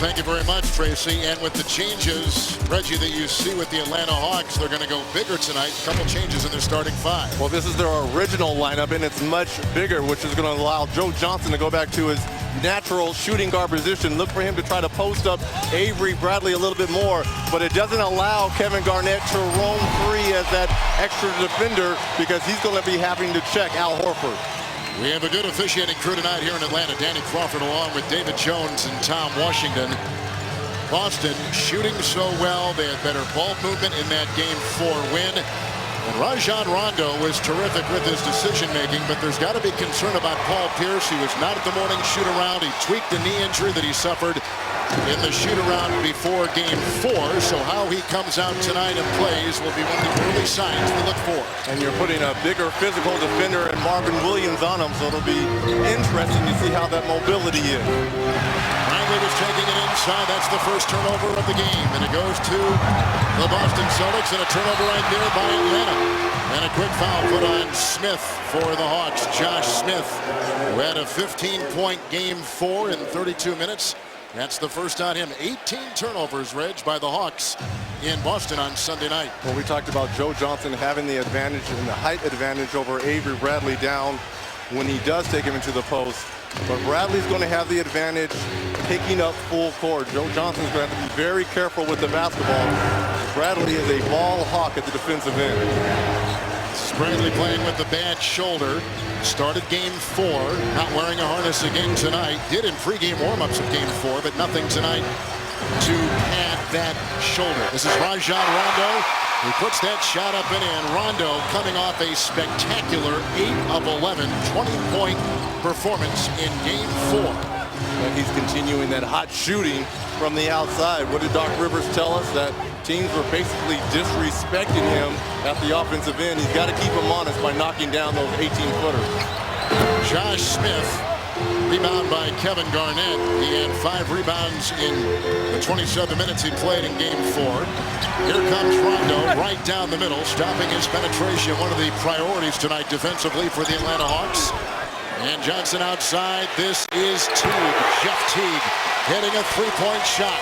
thank you very much, Tracy. And with the changes, Reggie, that you see with the Atlanta Hawks, they're going to go bigger tonight. A couple changes in their starting five. Well, this is their original lineup, and it's much bigger, which is going to allow Joe Johnson to go back to his natural shooting guard position. Look for him to try to post up Avery Bradley a little bit more, but it doesn't allow Kevin Garnett to roam free as that extra defender because he's going to be having to check Al Horford. We have a good officiating crew tonight here in Atlanta. Danny Crawford along with David Jones and Tom Washington. Boston shooting so well. They had better ball movement in that Game 4 win. And Rajon Rondo was terrific with his decision-making, but there's got to be concern about Paul Pierce. He was not at the morning shoot-around. He tweaked a knee injury that he suffered in the shoot-around before Game 4. So how he comes out tonight and plays will be one of the early signs we look for. And you're putting a bigger physical defender and Marvin Williams on him, so it'll be interesting to see how that mobility is. Bradley was taking it inside. That's the first turnover of the game. And it goes to the Boston Celtics, and a turnover right there by Atlanta. And a quick foul put on Smith for the Hawks. Josh Smith, who had a 15-point Game 4 in 32 minutes. That's the first on him. 18 turnovers, Reg, by the Hawks in Boston on Sunday night. Well, we talked about Joe Johnson having the advantage and the height advantage over Avery Bradley down when he does take him into the post. But Bradley's going to have the advantage picking up full court. Joe Johnson's going to have to be very careful with the basketball. Bradley is a ball hawk at the defensive end. Bradley playing with the bad shoulder. Started Game 4, not wearing a harness again tonight. Did in pregame warm-ups of Game 4, but nothing tonight to pad that shoulder. This is Rajon Rondo. He puts that shot up and in. Rondo coming off a spectacular 8 of 11, 20-point performance in Game 4. And he's continuing that hot shooting from the outside. What did Doc Rivers tell us? That teams were basically disrespecting him at the offensive end. He's got to keep him honest by knocking down those 18-footers. Josh Smith, rebound by Kevin Garnett. He had 5 rebounds in the 27 minutes he played in Game 4. Here comes Rondo right down the middle, stopping his penetration. One of the priorities tonight defensively for the Atlanta Hawks. And Johnson outside. This is Teague. Jeff Teague hitting a 3-point shot.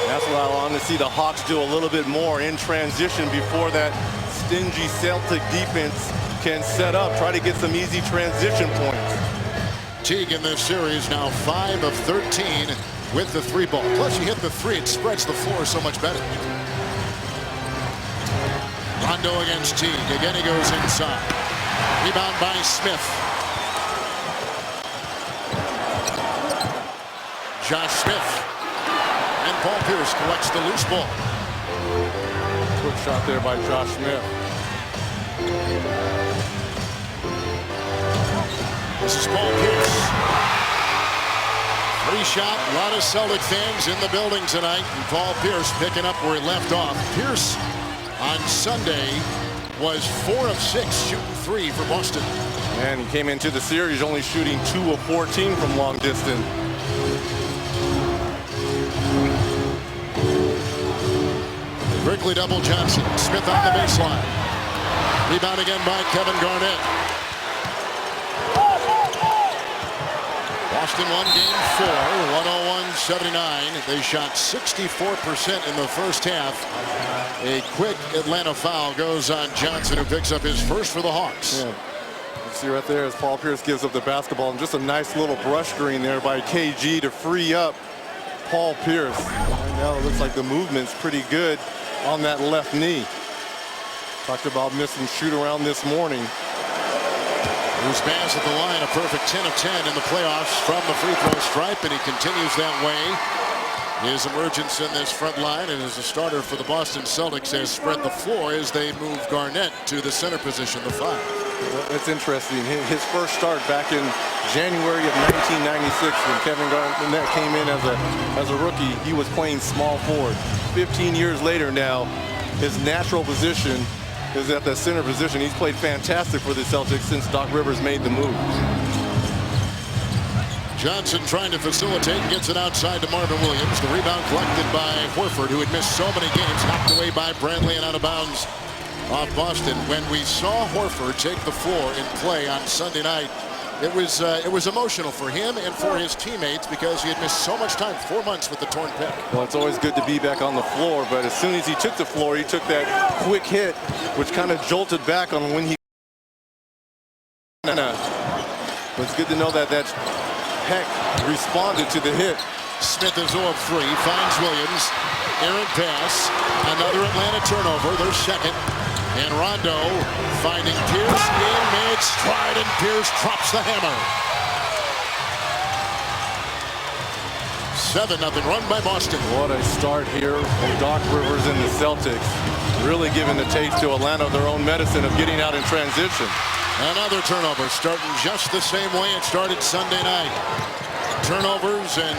That's what I want to see the Hawks do a little bit more in transition before that stingy Celtic defense can set up. Try to get some easy transition points. Teague in this series now 5 of 13 with the 3-ball. Plus you hit the 3, it spreads the floor so much better. Rondo against Teague. Again he goes inside. Rebound by Smith. Josh Smith. And Paul Pierce collects the loose ball. Quick shot there by Josh Smith. This is Paul Pierce. Free shot. A lot of Celtic fans in the building tonight. And Paul Pierce picking up where he left off. Pierce on Sunday was 4 of 6 shooting 3 for Boston. And he came into the series only shooting 2 of 14 from long distance. Quickly double Johnson. Smith on the baseline. Rebound again by Kevin Garnett. Boston won Game 4, 101-79. They shot 64% in the first half. A quick Atlanta foul goes on Johnson, who picks up his first for the Hawks. Yeah. You see right there as Paul Pierce gives up the basketball, and just a nice little brush screen there by KG to free up Paul Pierce. Right now it looks like the movement's pretty good on that left knee. Talked about missing shoot around this morning. Bruce Bass at the line, a perfect 10 of 10 in the playoffs from the free throw stripe, and he continues that way. His emergence in this front line and as a starter for the Boston Celtics has spread the floor as they move Garnett to the center position, the 5. Well, it's interesting. His first start back in January of 1996 when Kevin Garnett came in as a rookie, he was playing small forward. 15 years later now, his natural position is at the center position. He's played fantastic for the Celtics since Doc Rivers made the move. Johnson trying to facilitate, gets it outside to Marvin Williams. The rebound collected by Horford, who had missed so many games, knocked away by Bradley and out of bounds off Boston. When we saw Horford take the floor in play on Sunday night, It was emotional for him and for his teammates because he had missed so much time, 4 months with the torn pec. Well, it's always good to be back on the floor, but as soon as he took the floor, he took that quick hit, which kind of jolted back on when he. But it's good to know that that pec responded to the hit. Smith is 0 of 3, finds Williams. Errant pass, another Atlanta turnover, their second. And Rondo finding Pierce in mid-stride, and Pierce drops the hammer. 7-0 run by Boston. What a start here from Doc Rivers and the Celtics. Really giving the taste to Atlanta their own medicine of getting out in transition. Another turnover starting just the same way it started Sunday night. Turnovers and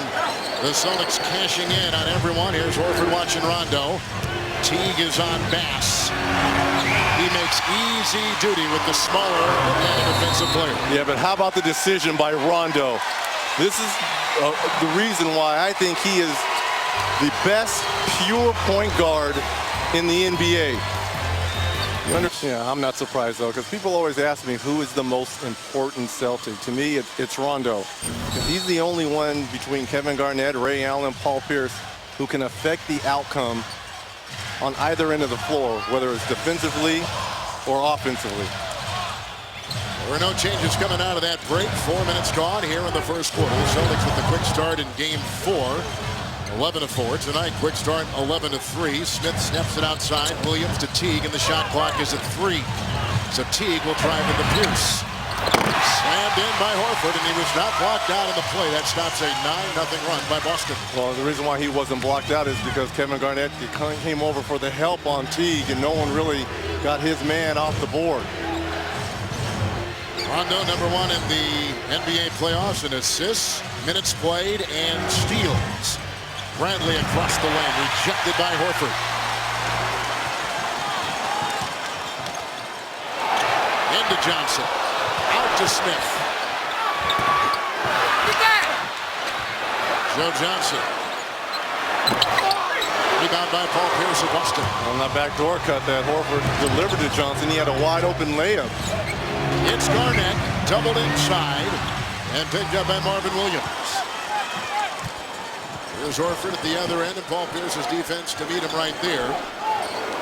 the Celtics cashing in on everyone. Here's Horford watching Rondo. Teague is on Bass. He makes easy duty with the smaller defensive player. Yeah, but how about the decision by Rondo? This is the reason why I think he is the best pure point guard in the NBA. Yeah, I'm not surprised, though, because people always ask me who is the most important Celtic. To me, it's Rondo. Because he's the only one between Kevin Garnett, Ray Allen, Paul Pierce who can affect the outcome on either end of the floor, whether it's defensively or offensively. There were no changes coming out of that break. 4 minutes gone here in the first quarter. The Celtics with the quick start in game 4. 11-4 tonight. Quick start 11-3. Smith snaps it outside. Williams to Teague, and the shot clock is at 3. So Teague will drive into Pierce. Slammed in by Horford, and he was not blocked out in the play. That stops a 9-0 run by Boston. Well, the reason why he wasn't blocked out is because Kevin Garnett came over for the help on Teague, and no one really got his man off the board. Rondo, number 1 in the NBA playoffs in assists, minutes played, and steals. Bradley across the lane, rejected by Horford. Into Johnson. Out to Smith. Joe Johnson. Rebound by Paul Pierce of Boston. On that backdoor cut that Horford delivered to Johnson, he had a wide open layup. It's Garnett, doubled inside, and picked up by Marvin Williams. Here's Horford at the other end, and Paul Pierce's defense to meet him right there.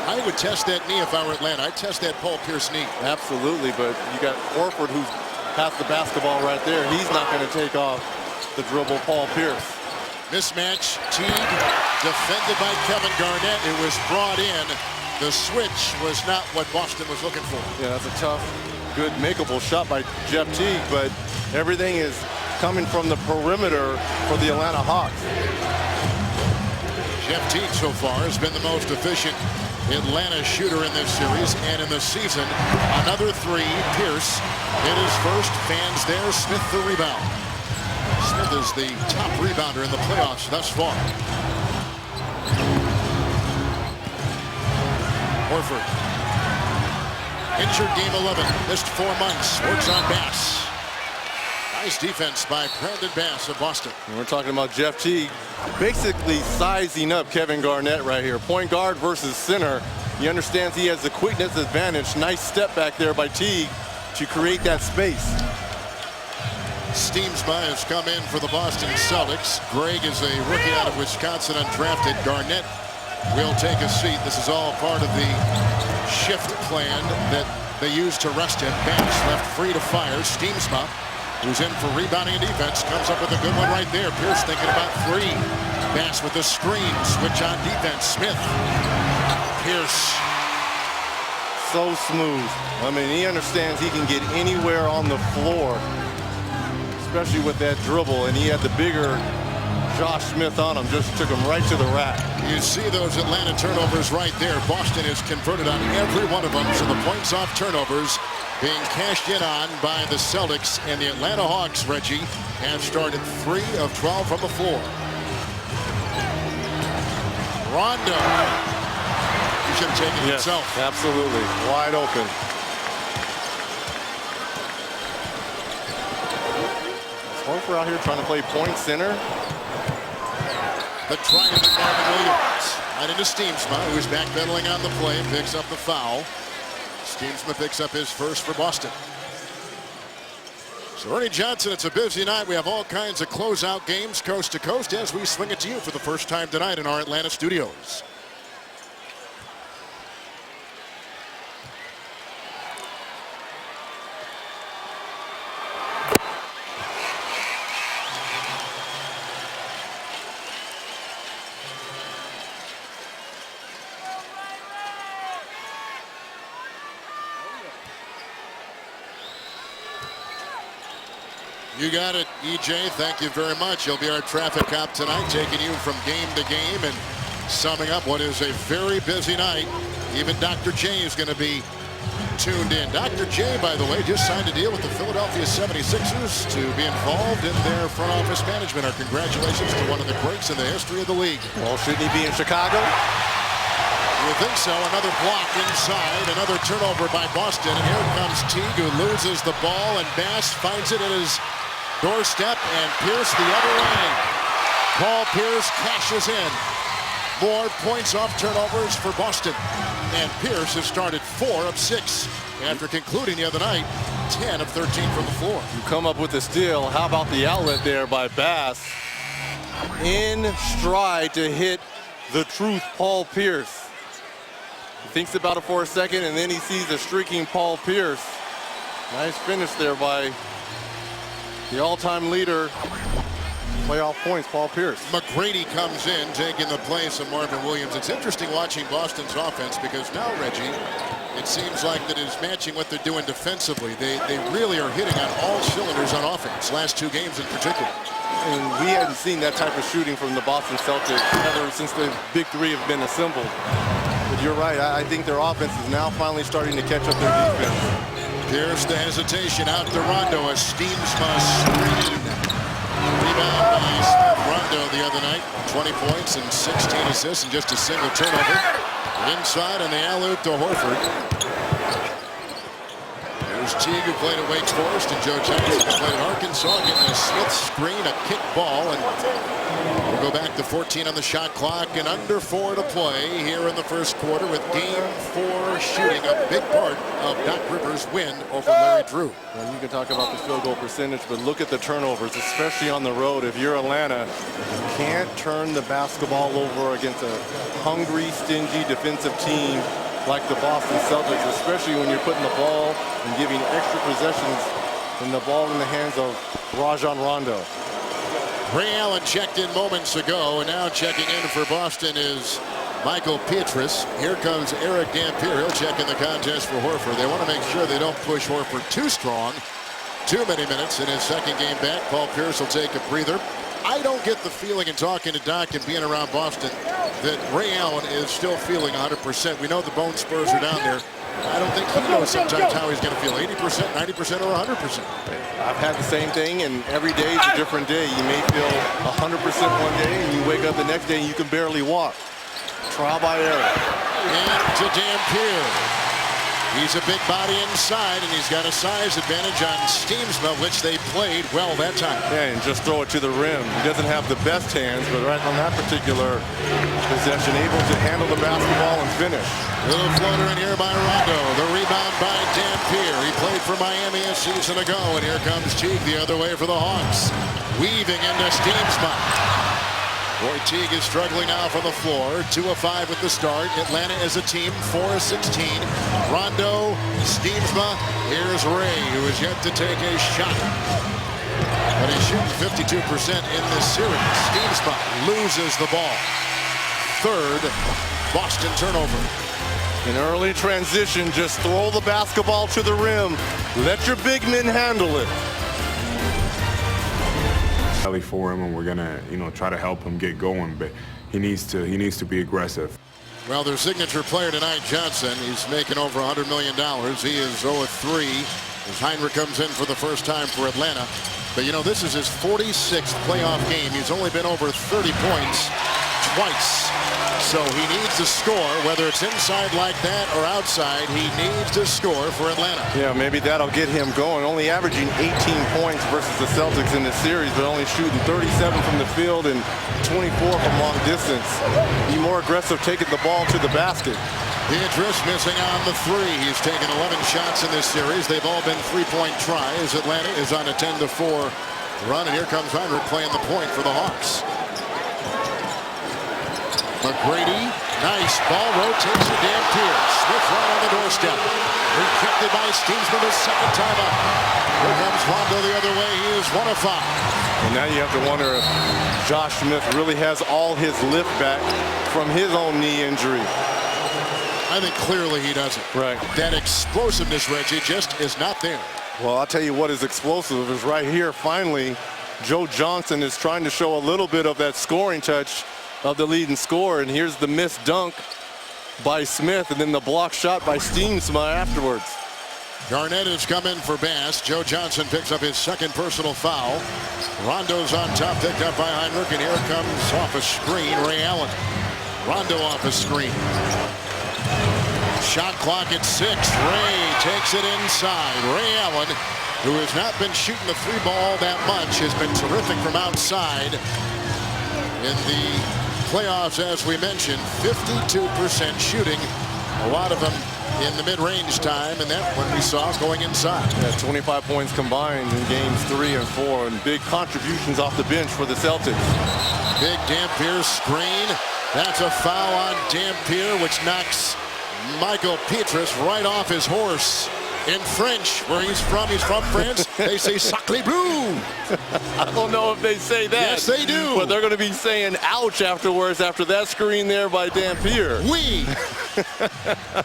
I would test that knee if I were Atlanta. I'd test that Paul Pierce knee. Absolutely, but you got Horford who's passed the basketball right there. He's not going to take off the dribble Paul Pierce. Mismatch, Teague, defended by Kevin Garnett. It was brought in. The switch was not what Boston was looking for. Yeah, that's a tough, good, makeable shot by Jeff Teague, but everything is coming from the perimeter for the Atlanta Hawks. Jeff Teague so far has been the most efficient Atlanta shooter in this series and in the season. Another 3. Pierce hit his first. Fans there. Smith the rebound. Smith is the top rebounder in the playoffs thus far. Horford. Injured game 11. Missed 4 months. Works on Bass. Nice defense by Brandon Bass of Boston. And we're talking about Jeff Teague basically sizing up Kevin Garnett right here. Point guard versus center. He understands he has the quickness advantage. Nice step back there by Teague to create that space. Steamsma has come in for the Boston Celtics. Gregg is a rookie out of Wisconsin, undrafted. Garnett will take a seat. This is all part of the shift plan that they used to rest him. Bass left free to fire. Steamsma, who's in for rebounding and defense, comes up with a good one right there. Pierce thinking about 3. Bass with the screen. Switch on defense. Smith. Pierce. So smooth. I mean, he understands he can get anywhere on the floor, especially with that dribble, and he had the bigger Josh Smith on him, just took him right to the rack. You see those Atlanta turnovers right there. Boston is converted on every one of them, so the points off turnovers being cashed in on by the Celtics, and the Atlanta Hawks, Reggie, have started 3 of 12 from the floor. Rondo. He should have taken it himself. Absolutely. Wide open. Horford out here trying to play point center. The triumph of Marvin Williams. Right into Steamsma, who's backpedaling on the play, picks up the foul. Steamsma picks up his first for Boston. So Ernie Johnson, it's a busy night. We have all kinds of closeout games coast to coast as we swing it to you for the first time tonight in our Atlanta studios. You got it, EJ. Thank you very much. You'll be our traffic cop tonight, taking you from game to game and summing up what is a very busy night. Even Dr. J is going to be tuned in. Dr. J, by the way, just signed a deal with the Philadelphia 76ers to be involved in their front office management. Our congratulations to one of the greats in the history of the league. Well, shouldn't he be in Chicago? You think so? Another block inside, another turnover by Boston, and here comes Teague, who loses the ball, and Bass finds it at his doorstep, and Pierce the other way. Paul Pierce cashes in. More points off turnovers for Boston. And Pierce has started 4 of 6 after concluding the other night 10 of 13 from the floor. You come up with a steal. How about the outlet there by Bass? In stride to hit the truth, Paul Pierce. He thinks about it for a second, and then he sees a streaking Paul Pierce. Nice finish there by the all-time leader, playoff points, Paul Pierce. McGrady comes in, taking the place of Marvin Williams. It's interesting watching Boston's offense because now, Reggie, it seems like that is matching what they're doing defensively. They really are hitting on all cylinders on offense, last 2 games in particular. And we hadn't seen that type of shooting from the Boston Celtics ever since the big 3 have been assembled. But you're right, I think their offense is now finally starting to catch up their defense. Here's the hesitation out to Rondo. A Steamsma screen. Rebound by Smith. Rondo the other night. 20 points and 16 assists and just a single turnover. Inside on the alley-oop to Horford. There's Teague, who played at Wake Forest, and Joe Johnson, who played at Arkansas, getting a Smith screen, a kick ball, and we'll go back to 14 on the shot clock and under 4 to play here in the first quarter, with Game 4 shooting a big part of Doc Rivers' win over Larry Drew. Well, you can talk about the field goal percentage, but look at the turnovers, especially on the road. If you're Atlanta, you can't turn the basketball over against a hungry, stingy defensive team like the Boston Celtics, especially when you're putting the ball and giving extra possessions and the ball in the hands of Rajon Rondo. Ray Allen checked in moments ago, and now checking in for Boston is Michael Pietrus. Here comes Eric Dampier. He'll check in the contest for Horford. They want to make sure they don't push Horford too strong. Too many minutes in his second game back. Paul Pierce will take a breather. I don't get the feeling in talking to Doc and being around Boston that Ray Allen is still feeling 100%. We know the bone spurs are down there. I don't think he knows sometimes how he's going to feel. 80%, 90%, or 100%. I've had the same thing, and every day is a different day. You may feel 100% one day, and you wake up the next day and you can barely walk. Trial by error. And to Dampier. He's a big body inside, and he's got a size advantage on Steamsma, which they played well that time. Yeah, and just throw it to the rim. He doesn't have the best hands, but right on that particular possession, able to handle the basketball and finish. Little floater in here by Rondo. The rebound by Dampier. He played for Miami a season ago, and here comes Teague the other way for the Hawks. Weaving into Steamsma. Boy, Teague is struggling now from the floor. 2 of 5 at the start. Atlanta as a team, 4 of 16. Rondo, Steamsma. Here's Ray, who is yet to take a shot. But he's shooting 52% in this series. Steamsma loses the ball. 3rd Boston turnover. In early transition, just throw the basketball to the rim. Let your big men handle it. For him, and we're gonna, try to help him get going, but he needs to be aggressive. Well, their signature player tonight, Johnson, he's making over $100 million. He is 0 of 3 as Heinrich comes in for the first time for Atlanta. But this is his 46th playoff game. He's only been over 30 points twice. So he needs to score, whether it's inside like that or outside. He needs to score for Atlanta. Yeah, maybe that'll get him going. Only averaging 18 points versus the Celtics in this series, but only shooting 37 from the field and 24 from long distance. Be more aggressive taking the ball to the basket. Beatrice missing on the three. He's taken 11 shots in this series. They've all been three-point tries. Atlanta is on a 10-4 run, and here comes Heinrich playing the point for the Hawks. McGrady, nice ball, rotates to Dampier. Smith right on the doorstep. Rejected by Steensman the second time up. Here comes Rondo the other way. He is 1 of 5. And now you have to wonder if Josh Smith really has all his lift back from his own knee injury. I think clearly he doesn't. Right. That explosiveness, Reggie, just is not there. Well, I'll tell you what is explosive is right here. Finally, Joe Johnson is trying to show a little bit of that scoring touch of the leading scorer. And here's the missed dunk by Smith, and then the block shot by Steensma afterwards. Garnett has come in for Bass. Joe Johnson picks up his second personal foul. Rondo's on top, picked up by Heinrich, and here comes off a screen Ray Allen. Rondo off a screen. Shot clock at 6. Ray takes it inside. Ray Allen, who has not been shooting the three ball that much, has been terrific from outside. In the playoffs, as we mentioned, 52% shooting. A lot of them in the mid-range time, and that one we saw going inside. Yeah, 25 points combined in games 3 and 4, and big contributions off the bench for the Celtics. Big Dampier screen. That's a foul on Dampier, which knocks Michael Petrus right off his horse. In French, where he's from France, they say sacré bleu. I don't know if they say that. Yes, they do. But they're going to be saying ouch afterwards after that screen there by Dampier. Oui.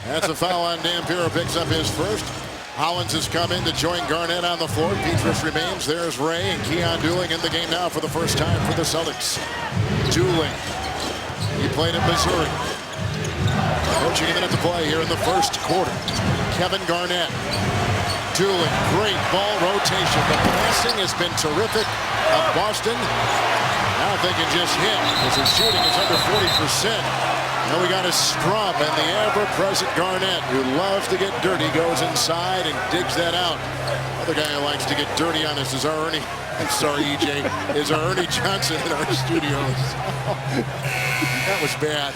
That's a foul on Dampier, picks up his first. Hollins has come in to join Garnett on the floor. Petrus remains. There's Ray and Keon Dooling in the game now for the first time for the Celtics. Dooling, he played in Missouri. Approaching a minute to play here in the first quarter. Kevin Garnett. Dooling, great ball rotation. The passing has been terrific of Boston. Now they can just hit as his shooting is under 40%. Now we got a scrub, and the ever-present Garnett, who loves to get dirty, goes inside and digs that out. Other guy who likes to get dirty on us is our Ernie. I'm sorry, EJ. Is our Ernie Johnson in our studios. That was bad.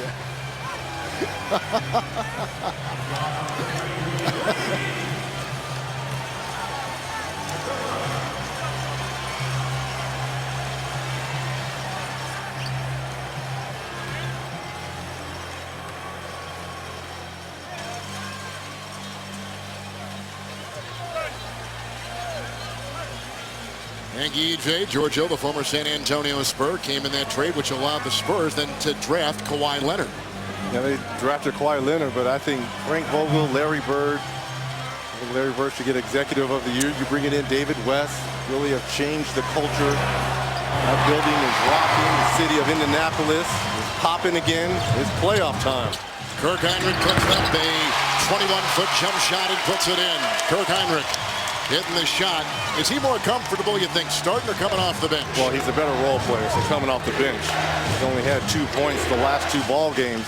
Thank you, EJ. George Hill, the former San Antonio Spur, came in that trade, which allowed the Spurs then to draft Kawhi Leonard. Yeah, they drafted Kawhi Leonard, but I think Frank Vogel, Larry Bird, Larry Bird should get Executive of the Year. You bring it in David West, really have changed the culture. That building is rocking. The city of Indianapolis is popping again. It's playoff time. Kirk Heinrich puts up a 21-foot jump shot and puts it in. Kirk Heinrich hitting the shot. Is he more comfortable, you think, starting or coming off the bench? Well, he's a better role player, so coming off the bench. He's only had 2 points the last 2 ball games.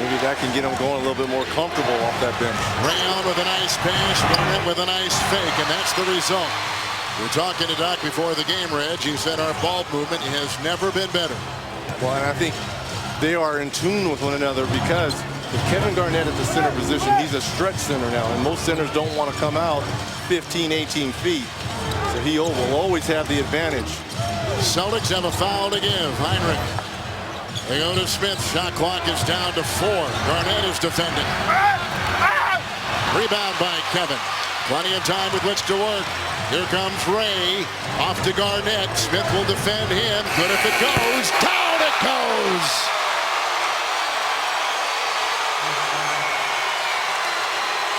Maybe that can get him going a little bit more comfortable off that bench. Rayon with a nice pass, Garnett with a nice fake, and that's the result. We were talking to Doc before the game, Reg. He said our ball movement has never been better. Well, and I think they are in tune with one another because with Kevin Garnett at the center position, he's a stretch center now, and most centers don't want to come out 15, 18 feet. So he will always have the advantage. Celtics have a foul to give. Heinrich. They go to Smith. Shot clock is down to 4. Garnett is defending. Rebound by Kevin. Plenty of time with which to work. Here comes Ray. Off to Garnett. Smith will defend him. Good if it goes. Down it goes.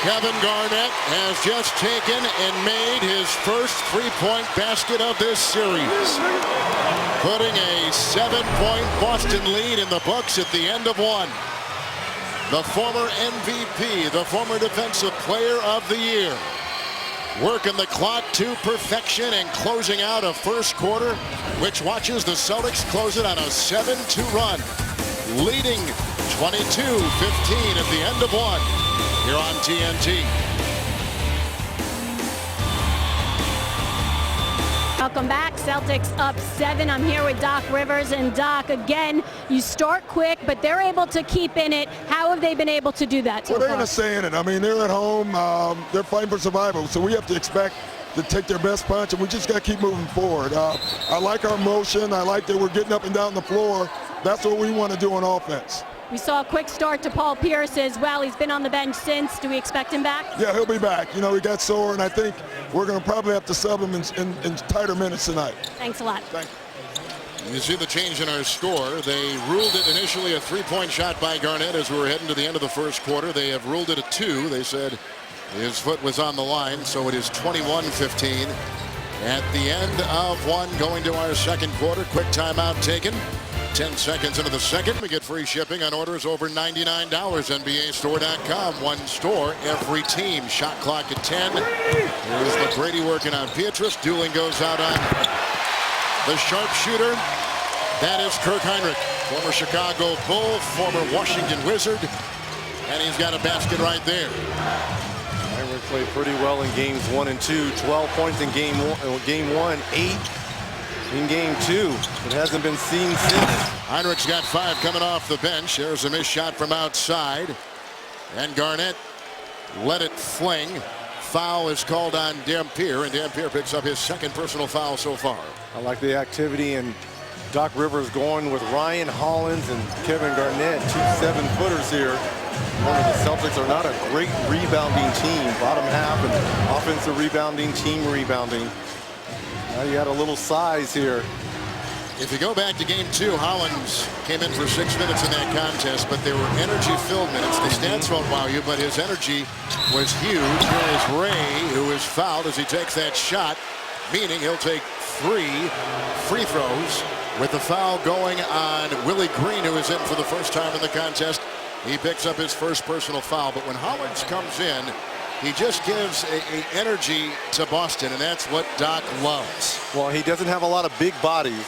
Kevin Garnett has just taken and made his first three-point basket of this series, putting a 7-point Boston lead in the books at the end of 1. The former MVP, the former Defensive Player of the Year, working the clock to perfection and closing out a first quarter, which watches the Celtics close it on a 7-2 run, leading 22-15 at the end of 1. Here on TNT. welcome back. Celtics up 7. I'm here with Doc Rivers. And Doc, again, you start quick, but they're able to keep in it. How have they been able to do that so Well, they're far? going to stay in it. I mean, they're at home. They're fighting for survival. So we have to expect to take their best punch, and we just got to keep moving forward. I like our motion. I like that we're getting up and down the floor. That's what we want to do on offense. We saw a quick start to Paul Pierce as well. He's been on the bench since. Do we expect him back? Yeah, he'll be back. You know, he got sore, and I think we're going to probably have to sub him in tighter minutes tonight. Thanks a lot. Thank you. You see the change in our score. They ruled it initially a three-point shot by Garnett as we were heading to the end of the first quarter. They have ruled it a 2. They said his foot was on the line, so it is 21-15. At the end of one, going to our second quarter. Quick timeout taken. 10 seconds into the second, we get free shipping on orders over $99. NBAstore.com. One store, every team. Shot clock at 10. Here's McGrady working on Pietrus. Dueling goes out on the sharpshooter. That is Kirk Heinrich, former Chicago Bull, former Washington Wizard. And he's got a basket right there. Heinrich played pretty well in games 1 and 2. 12 points in game 1, 8 in game 2. It hasn't been seen since. Heinrich's got 5 coming off the bench. There's a missed shot from outside. And Garnett let it fling. Foul is called on Dampier, and Dampier picks up his second personal foul so far. I like the activity, and Doc Rivers going with Ryan Hollins and Kevin Garnett, 2 7-footers here. The Celtics are not a great rebounding team. Bottom half and offensive rebounding, team rebounding. Now you got a little size here. If you go back to game 2, Hollins came in for 6 minutes in that contest, but they were energy-filled minutes. The stats won't wow you, but his energy was huge. Here is Ray, who is fouled as he takes that shot, meaning he'll take 3 free throws with the foul going on Willie Green, who is in for the first time in the contest. He picks up his first personal foul, but when Hollins comes in, he just gives a energy to Boston, and that's what Doc loves. Well, he doesn't have a lot of big bodies.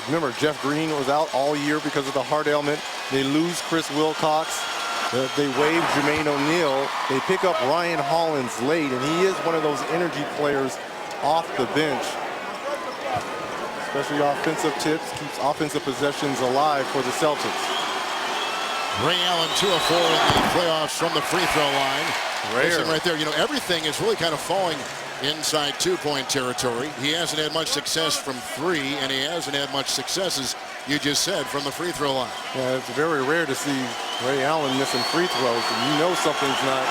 Remember, Jeff Green was out all year because of the heart ailment. They lose Chris Wilcox. They waive Jermaine O'Neal. They pick up Ryan Hollins late, and he is one of those energy players off the bench. Especially offensive tips, keeps offensive possessions alive for the Celtics. Ray Allen 2 of 4 in the playoffs from the free throw line. Right there. You know, everything is really kind of falling inside 2-point territory. He hasn't had much success from 3, and he hasn't had much success, as you just said, from the free throw line. Yeah, it's very rare to see Ray Allen missing free throws, and you know something's not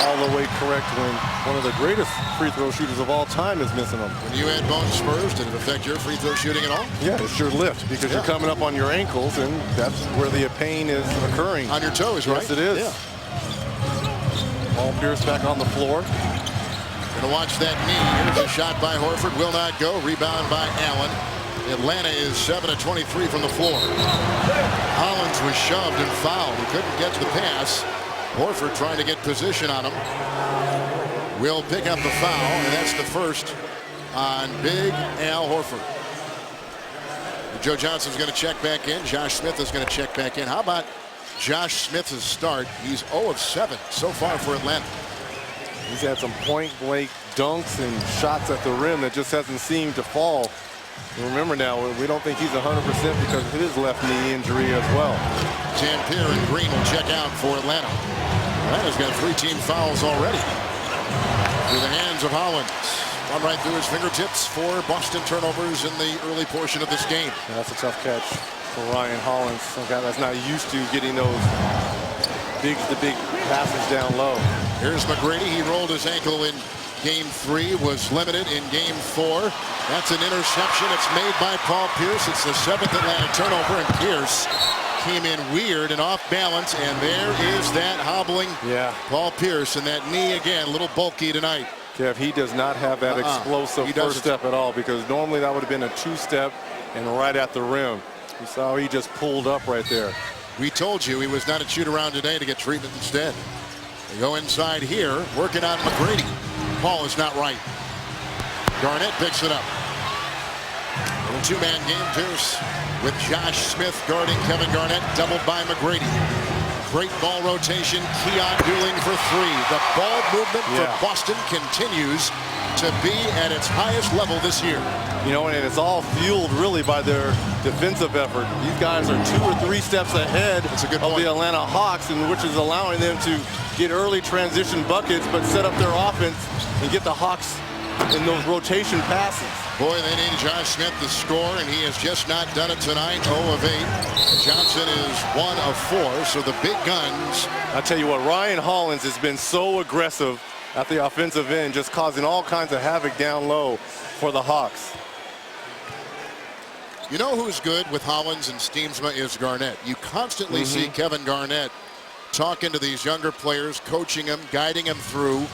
all the way correct when one of the greatest free throw shooters of all time is missing them. When you had bone spurs, did it affect your free throw shooting at all? Yeah, it's your lift because you're coming up on your ankles, and that's where the pain is occurring. On your toes, right? Yes, it is. Yeah. Paul Pierce back on the floor. Gonna watch that knee. Here's a shot by Horford. Will not go. Rebound by Allen. Atlanta is 7 of 23 from the floor. Hollins was shoved and fouled. He couldn't get to the pass. Horford trying to get position on him. Will pick up the foul, and that's the first on Big Al Horford. Joe Johnson's going to check back in. Josh Smith is going to check back in. How about Josh Smith's start? He's 0 of 7 so far for Atlanta. He's had some point-blank dunks and shots at the rim that just hasn't seemed to fall. Remember now, we don't think he's 100% because of his left knee injury as well. Dampier and Green will check out for Atlanta. Atlanta's got 3 team fouls already. Through the hands of Hollins. One right through his fingertips for Boston turnovers in the early portion of this game. Yeah, that's a tough catch for Ryan Hollins, a guy that's not used to getting those big passes down low. Here's McGrady. He rolled his ankle in game 3, was limited in game 4. That's an interception. It's made by Paul Pierce. It's the 7th Atlanta turnover, and Pierce came in weird and off balance, and there is that hobbling Paul Pierce, and that knee again, a little bulky tonight. Kev, he does not have that explosive first step at all, because normally that would have been a 2-step and right at the rim. You saw he just pulled up right there. We told you he was not a shoot around today to get treatment instead. They go inside here, working on McGrady. Paul is not right. Garnett picks it up. Little 2-man game. Pierce with Josh Smith guarding Kevin Garnett, doubled by McGrady. Great ball rotation. Keon dueling for 3. The ball movement for Boston continues to be at its highest level this year. You know, and it's all fueled really by their defensive effort. These guys are 2 or 3 steps ahead of the Atlanta Hawks, and which is allowing them to get early transition buckets, but set up their offense and get the Hawks in those rotation passes. Boy, they need Josh Smith to score, and he has just not done it tonight. 0 of 8. Johnson is 1 of 4, so the big guns. I tell you what, Ryan Hollins has been so aggressive at the offensive end, just causing all kinds of havoc down low for the Hawks. You know who's good with Hollins and Steamsma is Garnett. You constantly see Kevin Garnett talking to these younger players, coaching them, guiding them through.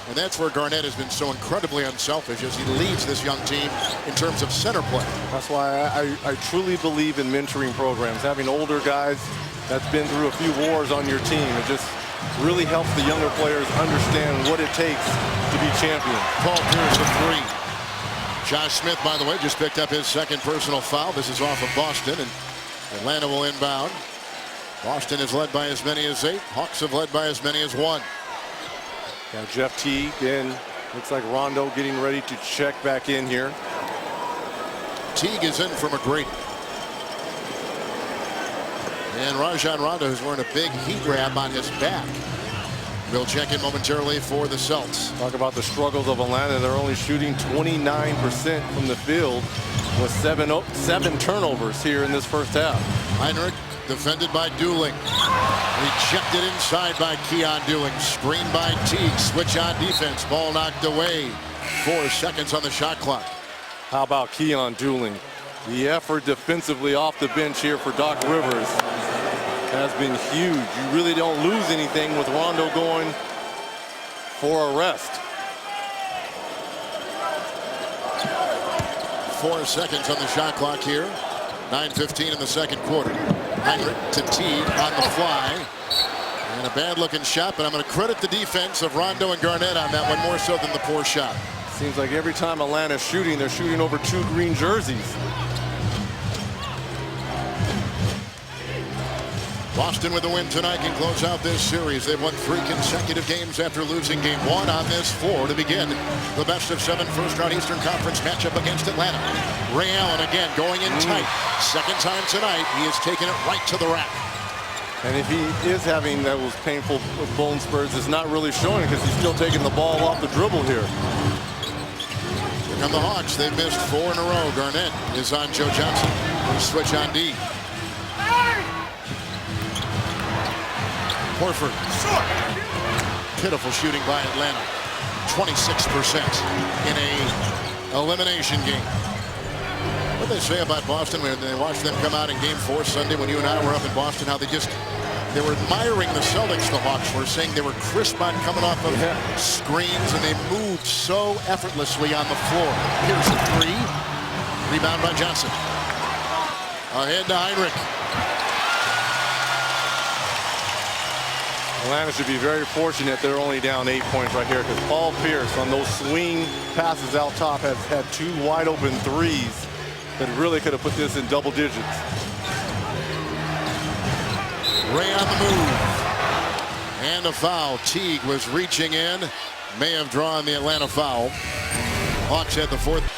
And that's where Garnett has been so incredibly unselfish as he leads this young team in terms of center play. That's why I truly believe in mentoring programs. Having older guys that's been through a few wars on your team, it just really helps the younger players understand what it takes to be champion. Paul Pierce a 3. Josh Smith, by the way, just picked up his second personal foul. This is off of Boston, and Atlanta will inbound. Boston is led by as many as 8. Hawks have led by as many as 1. Now Jeff Teague, and looks like Rondo getting ready to check back in here. Teague is in from McGrady. And Rajon Rondo, who's wearing a big heat wrap on his back, will check in momentarily for the Celtics. Talk about the struggles of Atlanta. They're only shooting 29% from the field with seven turnovers here in this first half. Heinrich defended by Dooling. Rejected inside by Keon Dooling. Screened by Teague. Switch on defense. Ball knocked away. 4 seconds on the shot clock. How about Keon Dooling? The effort defensively off the bench here for Doc Rivers has been huge. You really don't lose anything with Rondo going for a rest. 4 seconds on the shot clock here. 9:15 in the second quarter. Heinrich to Teague on the fly. And a bad looking shot, but I'm going to credit the defense of Rondo and Garnett on that one more so than the poor shot. Seems like every time Atlanta's shooting, they're shooting over 2 green jerseys. Boston with the win tonight can close out this series. They've won 3 consecutive games after losing game 1 on this floor to begin the best of 7 first-round Eastern Conference matchup against Atlanta. Ray Allen again going in tight. Second time tonight, he has taken it right to the rack. And if he is having those painful bone spurs, it's not really showing because he's still taking the ball off the dribble here. Here come the Hawks. They've missed 4 in a row. Garnett is on Joe Johnson. Switch on D. Horford. Pitiful shooting by Atlanta. 26% in a elimination game. What do they say about Boston when they watched them come out in game 4 Sunday when you and I were up in Boston? How they were admiring the Celtics. The Hawks were saying they were crisp on coming off of screens, and they moved so effortlessly on the floor. Here's a 3. Rebound by Johnson. Ahead to Heinrich. Atlanta should be very fortunate they're only down 8 points right here because Paul Pierce on those swing passes out top has had 2 wide open threes that really could have put this in double digits. Ray on the move. And a foul. Teague was reaching in. May have drawn the Atlanta foul. Hawks had the 4th.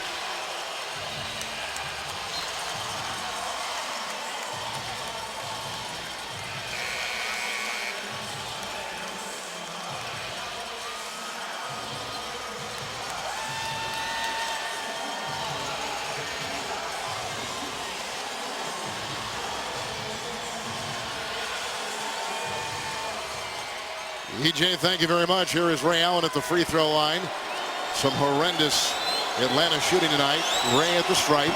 EJ, thank you very much. Here is Ray Allen at the free throw line. Some horrendous Atlanta shooting tonight. Ray at the stripe.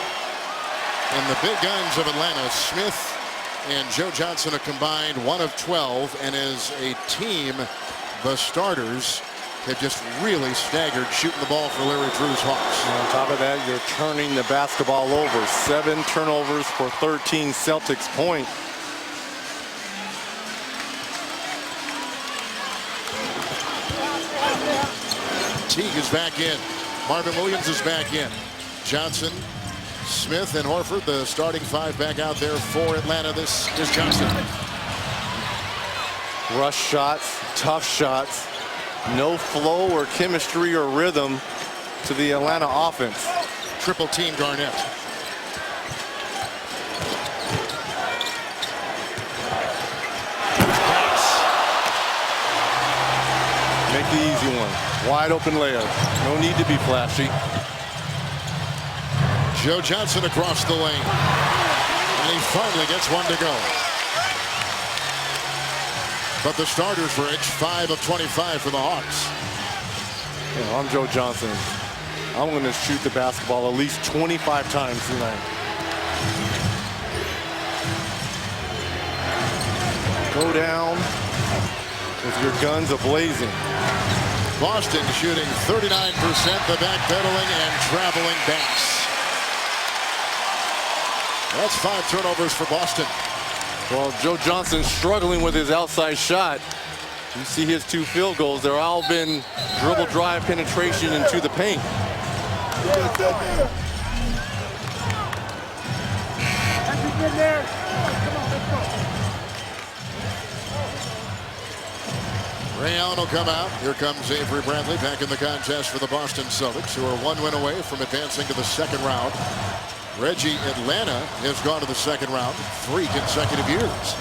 And the big guns of Atlanta, Smith and Joe Johnson, are combined 1 of 12. And as a team, the starters have just really staggered shooting the ball for Larry Drew's Hawks. And on top of that, you're turning the basketball over. 7 turnovers for 13 Celtics points. Teague is back in. Marvin Williams is back in. Johnson, Smith, and Horford, the starting 5 back out there for Atlanta. This is Johnson. Rush shots, tough shots, no flow or chemistry or rhythm to the Atlanta offense. Triple team Garnett. Make the easy one. Wide open layup. No need to be flashy. Joe Johnson across the lane. And he finally gets one to go. But the starters were 5 of 25 for the Hawks. Yeah, I'm Joe Johnson. I'm going to shoot the basketball at least 25 times tonight. Go down with your guns ablazing. Boston shooting 39%, the backpedaling and traveling Bass. That's 5 turnovers for Boston. Well, Joe Johnson struggling with his outside shot. You see his 2 field goals. They're all been dribble drive penetration into the paint. Ray Allen will come out. Here comes Avery Bradley back in the contest for the Boston Celtics, who are 1 win away from advancing to the second round. Reggie, Atlanta has gone to the second round 3 consecutive years.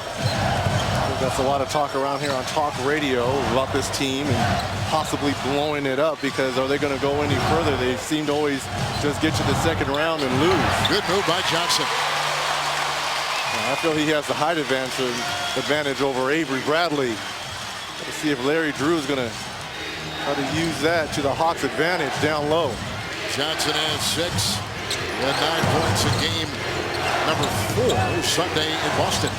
That's a lot of talk around here on talk radio about this team and possibly blowing it up, because are they going to go any further? They seem to always just get to the second round and lose. Good move by Johnson. I feel he has the height advantage over Avery Bradley. Let's see if Larry Drew is going to try to use that to the Hawks' advantage down low. Johnson has 6 and 9 points in game number 4 Sunday in Boston.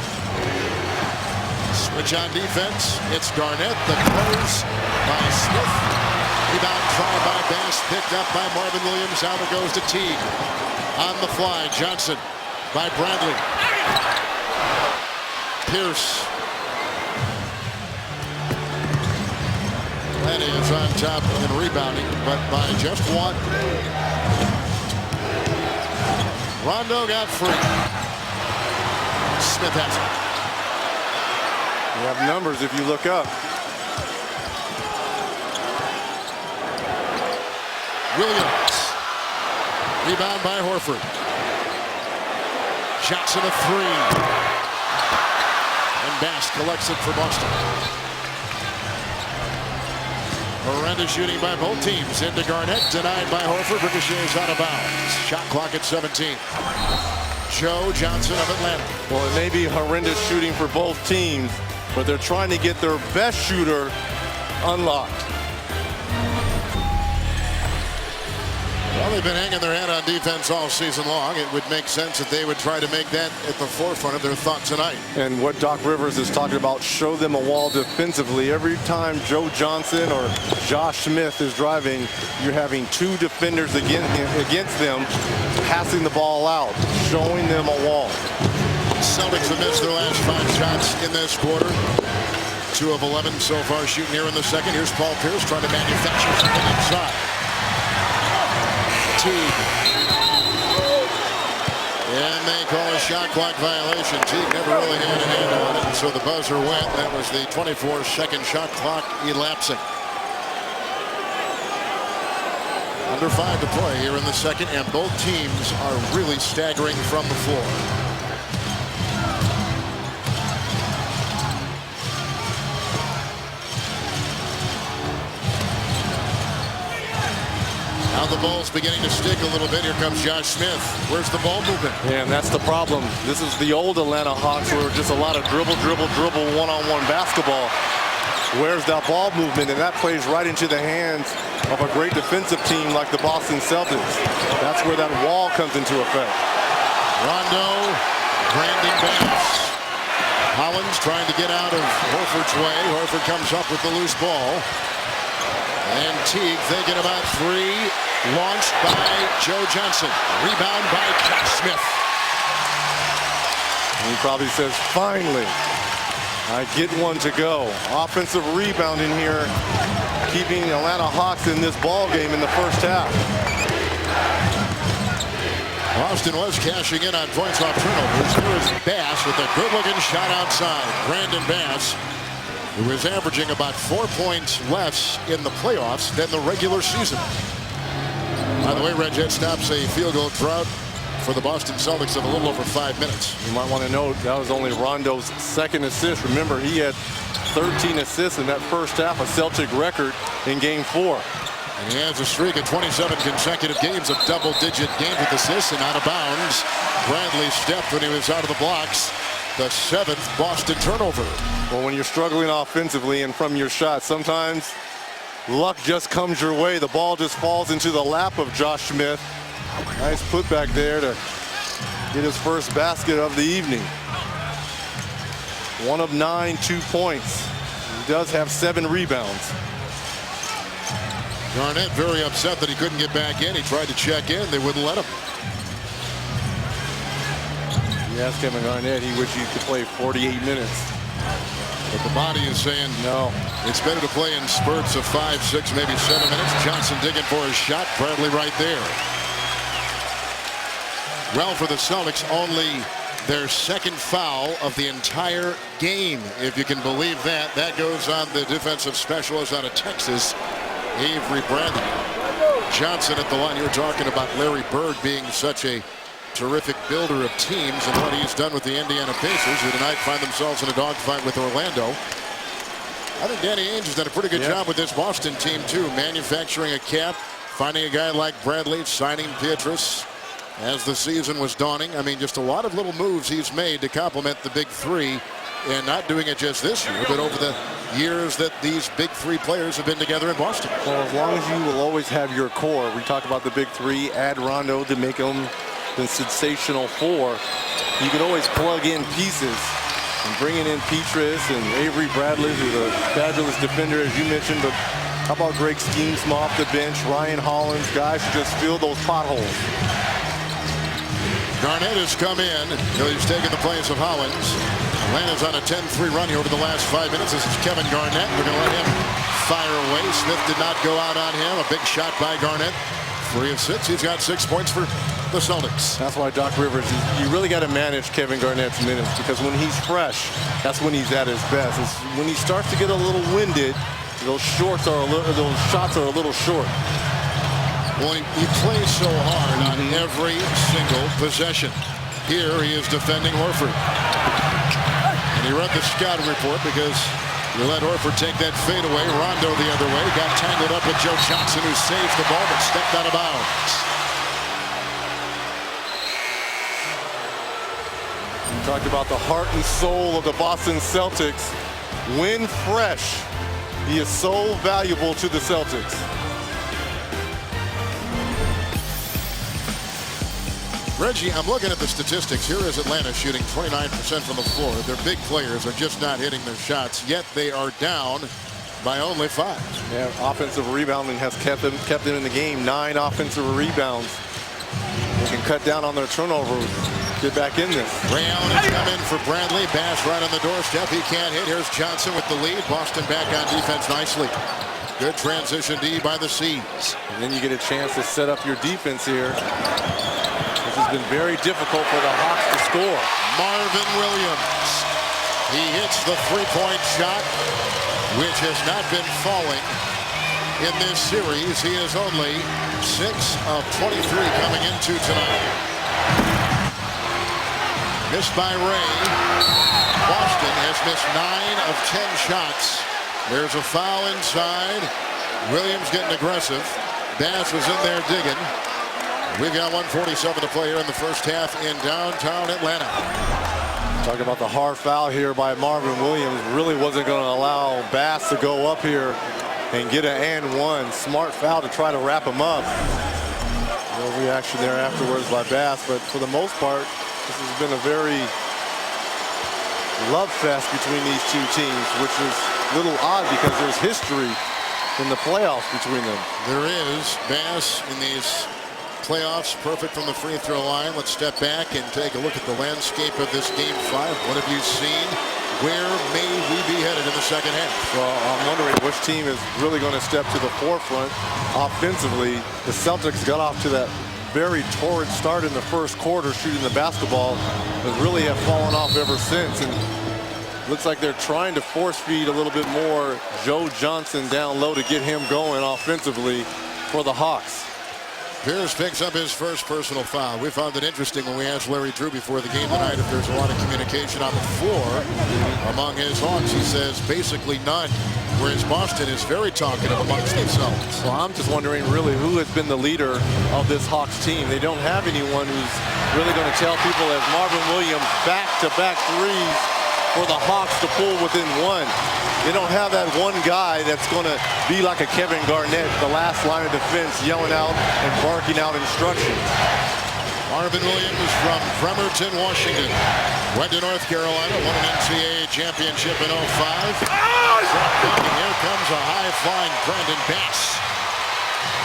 Switch on defense. It's Garnett. The close by Smith. Rebound try by Bass. Picked up by Marvin Williams. Out it goes to Teague. On the fly. Johnson by Bradley. Pierce. Lenny is on top and rebounding, but by just 1. Rondo got free. Smith has it. You have numbers if you look up. Williams. Rebound by Horford. Johnson a 3. And Bass collects it for Boston. Horrendous shooting by both teams. Into Garnett. Denied by Horford. Ricochets out of bounds. Shot clock at 17. Joe Johnson of Atlanta. Well, it may be horrendous shooting for both teams, but they're trying to get their best shooter unlocked. Well, they've been hanging their head on defense all season long. It would make sense that they would try to make that at the forefront of their thought tonight. And what Doc Rivers is talking about, show them a wall defensively. Every time Joe Johnson or Josh Smith is driving, you're having 2 defenders against them, passing the ball out, showing them a wall. Celtics have missed their last 5 shots in this quarter. 2 of 11 so far shooting here in the second. Here's Paul Pierce trying to manufacture something inside. Teague. And they call a shot clock violation. Teague never really had a hand on it, and so the buzzer went. That was the 24-second shot clock elapsing. Under 5 to play here in the second, and both teams are really staggering from the floor. Now the ball's beginning to stick a little bit. Here comes Josh Smith. Where's the ball movement? Yeah, and that's the problem. This is the old Atlanta Hawks, where just a lot of dribble, one-on-one basketball. Where's that ball movement? And that plays right into the hands of a great defensive team like the Boston Celtics. That's where that wall comes into effect. Rondo, Brandon Bass. Hollins trying to get out of Horford's way. Horford comes up with the loose ball. And Teague thinking about 3. Launched by Joe Johnson. Rebound by Josh Smith. And he probably says, finally, I get one to go. Offensive rebound in here, keeping Atlanta Hawks in this ball game in the first half. Boston was cashing in on points off turnovers. Here is Bass with a good-looking shot outside. Brandon Bass, who is averaging about 4 points less in the playoffs than the regular season. By the way, Red Jet stops a field goal drought for the Boston Celtics in a little over 5 minutes. You might want to note that was only Rondo's second assist. Remember, he had 13 assists in that first half, a Celtic record in Game 4. And he has a streak of 27 consecutive games of double-digit games with assists and out of bounds. Bradley stepped when he was out of the blocks. The 7th Boston turnover. Well, when you're struggling offensively and from your shot, sometimes luck just comes your way. The ball just falls into the lap of Josh Smith. Nice putback there to get his first basket of the evening. 1 of 9, 2 points. He does have 7 rebounds. Garnett very upset that he couldn't get back in. He tried to check in. They wouldn't let him. He asked Kevin Garnett he wished he could play 48 minutes. But the body is saying no. It's better to play in spurts of 5, 6, maybe 7 minutes. Johnson digging for his shot. Bradley right there. Well, for the Celtics, only their second foul of the entire game, if you can believe that. That goes on the defensive specialist out of Texas, Avery Bradley. Johnson at the line. You were talking about Larry Bird being such a terrific builder of teams and what he's done with the Indiana Pacers, who tonight find themselves in a dogfight with Orlando. I think Danny Ainge has done a pretty good job with this Boston team, too, manufacturing a cap, finding a guy like Bradley, signing Pietrus as the season was dawning. I mean, just a lot of little moves he's made to complement the big three, and not doing it just this year, but over the years that these big three players have been together in Boston. Well, as long as you will always have your core. We talk about the big three, add Rondo to make him the sensational 4. You can always plug in pieces, and bringing in Pietrus and Avery Bradley, who's a fabulous defender, as you mentioned, but how about Greg Skeensma off the bench, Ryan Hollins, guys who just fill those potholes. Garnett has come in. He's taken the place of Hollins. Atlanta's on a 10-3 run here over the last 5 minutes. This is Kevin Garnett. We're going to let him fire away. Smith did not go out on him. A big shot by Garnett. 3 of 6. He's got 6 points for the Celtics. That's why Doc Rivers, you really got to manage Kevin Garnett's minutes, because when he's fresh, that's when he's at his best. It's when he starts to get a little winded, those shots are a little short. Well, he plays so hard on every single possession. Here he is defending Horford. And he read the scouting report because you let Horford take that fade away. Rondo the other way. Got tangled up with Joe Johnson, who saves the ball but stepped out of bounds. We talked about the heart and soul of the Boston Celtics. When fresh, he is so valuable to the Celtics. Reggie, I'm looking at the statistics. Here is Atlanta shooting 29% from the floor. Their big players are just not hitting their shots, yet they are down by only 5. Yeah, offensive rebounding has kept them in the game. 9 offensive rebounds. They can cut down on their turnovers. Get back in this. Ray Allen has come in for Bradley. Bass right on the doorstep. He can't hit. Here's Johnson with the lead. Boston back on defense nicely. Good transition D by the Seas. And then you get a chance to set up your defense here. This has been very difficult for the Hawks to score. Marvin Williams. He hits the three-point shot, which has not been falling in this series. He is only 6 of 23 coming into tonight. Missed by Ray. Boston has missed 9 of 10 shots. There's a foul inside. Williams getting aggressive. Bass was in there digging. We've got 1:47 to play here in the first half in downtown Atlanta. Talk about the hard foul here by Marvin Williams. Really wasn't going to allow Bass to go up here and get an and one. Smart foul to try to wrap him up. No reaction there afterwards by Bass, but for the most part, this has been a very love fest between these two teams, which is a little odd because there's history in the playoffs between them. There is. Bass in these playoffs, perfect from the free throw line. Let's step back and take a look at the landscape of this Game 5. What have you seen? Where may we be headed in the second half? Well, I'm wondering which team is really going to step to the forefront offensively. The Celtics got off to that very torrid start in the first quarter shooting the basketball, but really have fallen off ever since. And looks like they're trying to force feed a little bit more Joe Johnson down low to get him going offensively for the Hawks. Pierce picks up his first personal foul. We found it interesting when we asked Larry Drew before the game tonight if there's a lot of communication on the floor among his Hawks. He says basically none, whereas Boston is very talkative amongst themselves. Well, I'm just wondering really who has been the leader of this Hawks team. They don't have anyone who's really going to tell people as Marvin Williams back-to-back threes for the Hawks to pull within one. They don't have that one guy that's going to be like a Kevin Garnett, the last line of defense, yelling out and barking out instructions. Marvin Williams from Bremerton, Washington. Went to North Carolina, won an NCAA championship in 05. And here comes a high-flying Brandon Bass.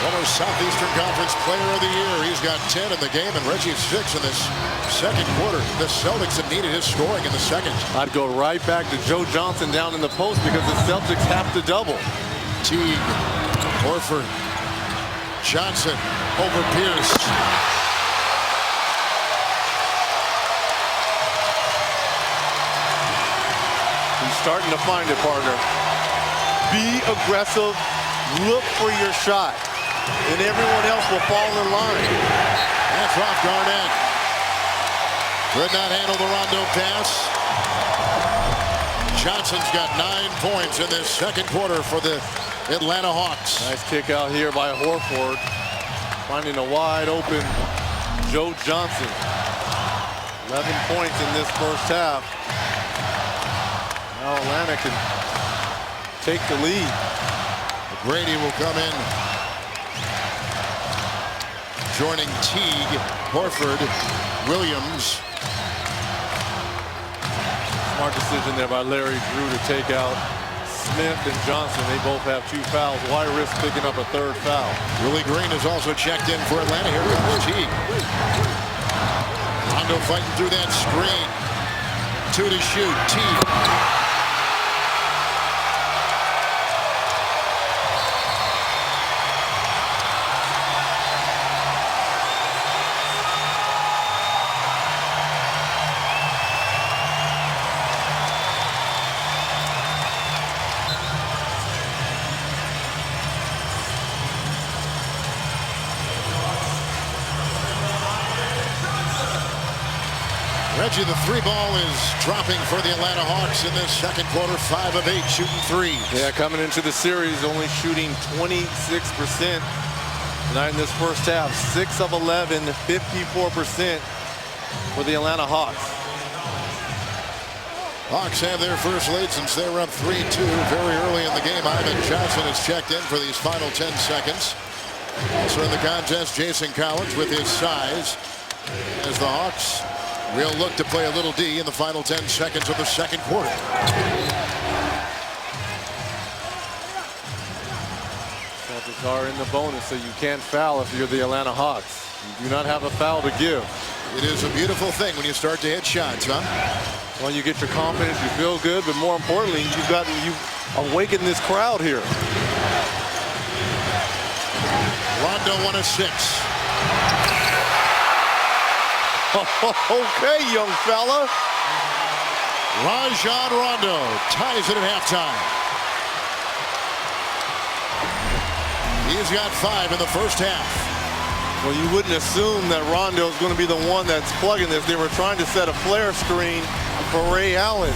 Former Southeastern Conference Player of the Year. He's got 10 in the game, and Reggie's 6 in this second quarter. The Celtics have needed his scoring in the second. I'd go right back to Joe Johnson down in the post because the Celtics have to double. Teague, Horford, Johnson over Pierce. He's starting to find it, partner. Be aggressive. Look for your shot. And everyone else will fall in line. That's off Garnett. Could not handle the Rondo pass. Johnson's got 9 points in this second quarter for the Atlanta Hawks. Nice kick out here by Horford. Finding a wide open Joe Johnson. 11 points in this first half. Now Atlanta can take the lead. Brady will come in. Joining Teague, Horford, Williams. Smart decision there by Larry Drew to take out Smith and Johnson. They both have 2 fouls. Why risk picking up a 3rd foul? Willie Green is also checked in for Atlanta. Here comes Teague. Rondo fighting through that screen. 2 to shoot. Teague. Reggie, the 3 ball is dropping for the Atlanta Hawks in this second quarter. 5 of 8 shooting threes. Yeah, coming into the series, only shooting 26% tonight in this first half. 6 of 11, 54% for the Atlanta Hawks. Hawks have their first lead since they were up 3-2 very early in the game. Ivan Johnson is checked in for these final 10 seconds. Also in the contest, Jason Collins with his size as the Hawks will look to play a little D in the final 10 seconds of the second quarter. Celtics are in the bonus, so you can't foul if you're the Atlanta Hawks. You do not have a foul to give. It is a beautiful thing when you start to hit shots, huh? Well, you get your confidence, you feel good, but more importantly, you've awakened this crowd here. Rondo 1 of 6. Okay, young fella. Rajon Rondo ties it at halftime. He's got 5 in the first half. Well, you wouldn't assume that Rondo is going to be the one that's plugging this. They were trying to set a flare screen for Ray Allen.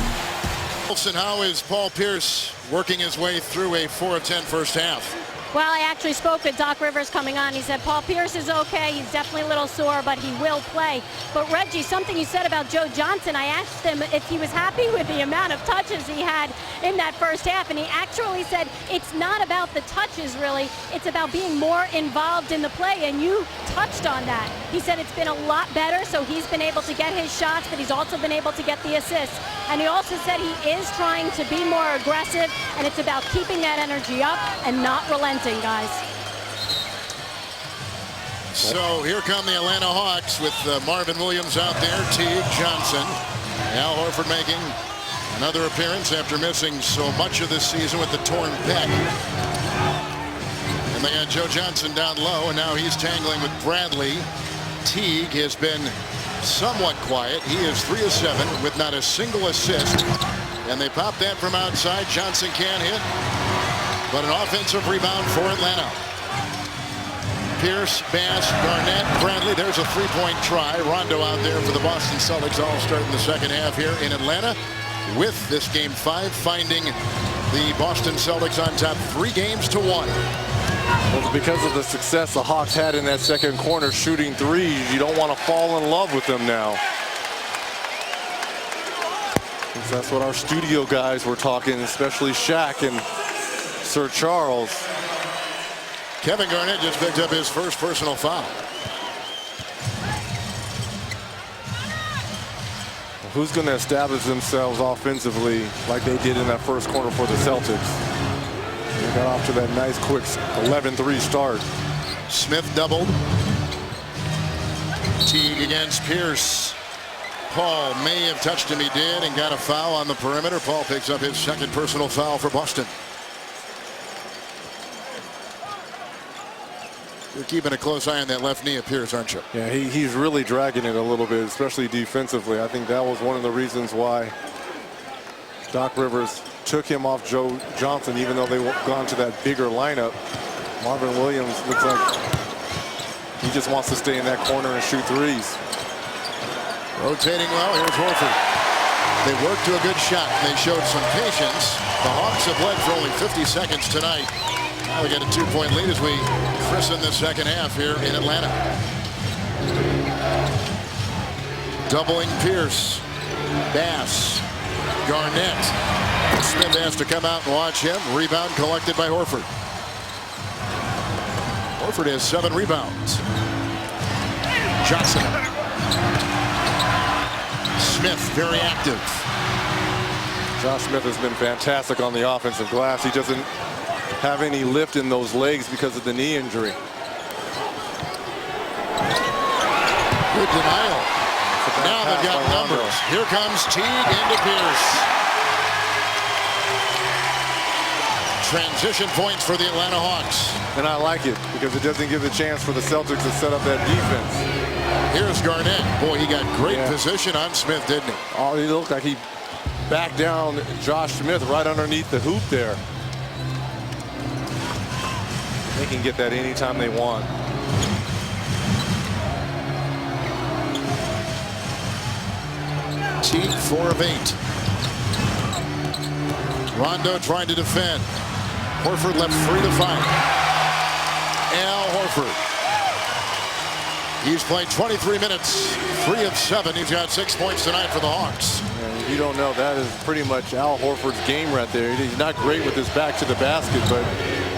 Wilson, how is Paul Pierce working his way through a 4 of 10 first half? Well, I actually spoke with Doc Rivers coming on. He said Paul Pierce is okay. He's definitely a little sore, but he will play. But Reggie, something you said about Joe Johnson, I asked him if he was happy with the amount of touches he had in that first half, and he actually said it's not about the touches, really. It's about being more involved in the play, and you touched on that. He said it's been a lot better, so he's been able to get his shots, but he's also been able to get the assists. And he also said he is trying to be more aggressive, and it's about keeping that energy up and not relenting, guys. So here come the Atlanta Hawks with Marvin Williams out there, Teague, Johnson. Al Horford making another appearance after missing so much of this season with the torn pec. And they had Joe Johnson down low, and now he's tangling with Bradley. Teague has been somewhat quiet. He is 3 of 7 with not a single assist. And they pop that from outside. Johnson can't hit, but an offensive rebound for Atlanta. Pierce, Bass, Garnett, Bradley. There's a three-point try. Rondo out there for the Boston Celtics, all starting the second half here in Atlanta, with this game 5 finding the Boston Celtics on top 3-1. Well, because of the success the Hawks had in that second corner shooting threes, you don't want to fall in love with them now. That's what our studio guys were talking, especially Shaq and Sir Charles. Kevin Garnett just picked up his first personal foul. Who's going to establish themselves offensively like they did in that first quarter for the Celtics? They got off to that nice quick 11-3 start. Smith doubled. Teague against Pierce. Paul may have touched him. He did, and got a foul on the perimeter. Paul picks up his second personal foul for Boston. You're keeping a close eye on that left knee of Pierce, aren't you? Yeah, he's really dragging it a little bit, especially defensively. I think that was one of the reasons why Doc Rivers took him off Joe Johnson, even though they've gone to that bigger lineup. Marvin Williams looks like he just wants to stay in that corner and shoot threes. Rotating well, here's Horford. They worked to a good shot. They showed some patience. The Hawks have led for only 50 seconds tonight. Now we got a 2-point lead as we christen the second half here in Atlanta. Doubling Pierce. Bass. Garnett. Smith has to come out and watch him. Rebound collected by Horford. Horford has 7 rebounds. Johnson. Smith very active. Josh Smith has been fantastic on the offensive glass. He doesn't have any lift in those legs because of the knee injury. Good denial. Now they've got numbers. Here comes Teague into Pierce. Transition points for the Atlanta Hawks. And I like it because it doesn't give a chance for the Celtics to set up that defense. Here's Garnett. Boy, he got great position on Smith, didn't he? Oh, he looked like he backed down Josh Smith right underneath the hoop there. They can get that anytime they want. Teague 4 of 8. Rondo trying to defend. Horford left free to fight. Al Horford. He's played 23 minutes, 3 of 7. He's got 6 points tonight for the Hawks. And if you don't know, that is pretty much Al Horford's game right there. He's not great with his back to the basket, but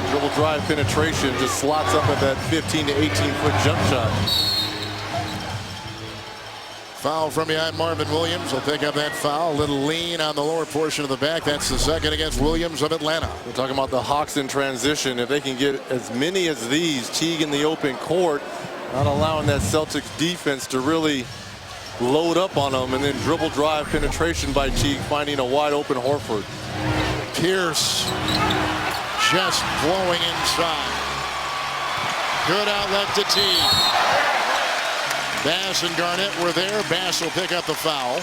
dribble drive penetration just slots up at that 15 to 18-foot jump shot. Foul from behind Marvin Williams. Will pick up that foul. A little lean on the lower portion of the back. That's the second against Williams of Atlanta. We're talking about the Hawks in transition. If they can get as many as these, Teague in the open court, not allowing that Celtics defense to really load up on them, and then dribble drive penetration by Teague, finding a wide open Horford. Pierce just blowing inside. Good outlet to Teague. Bass and Garnett were there. Bass will pick up the foul.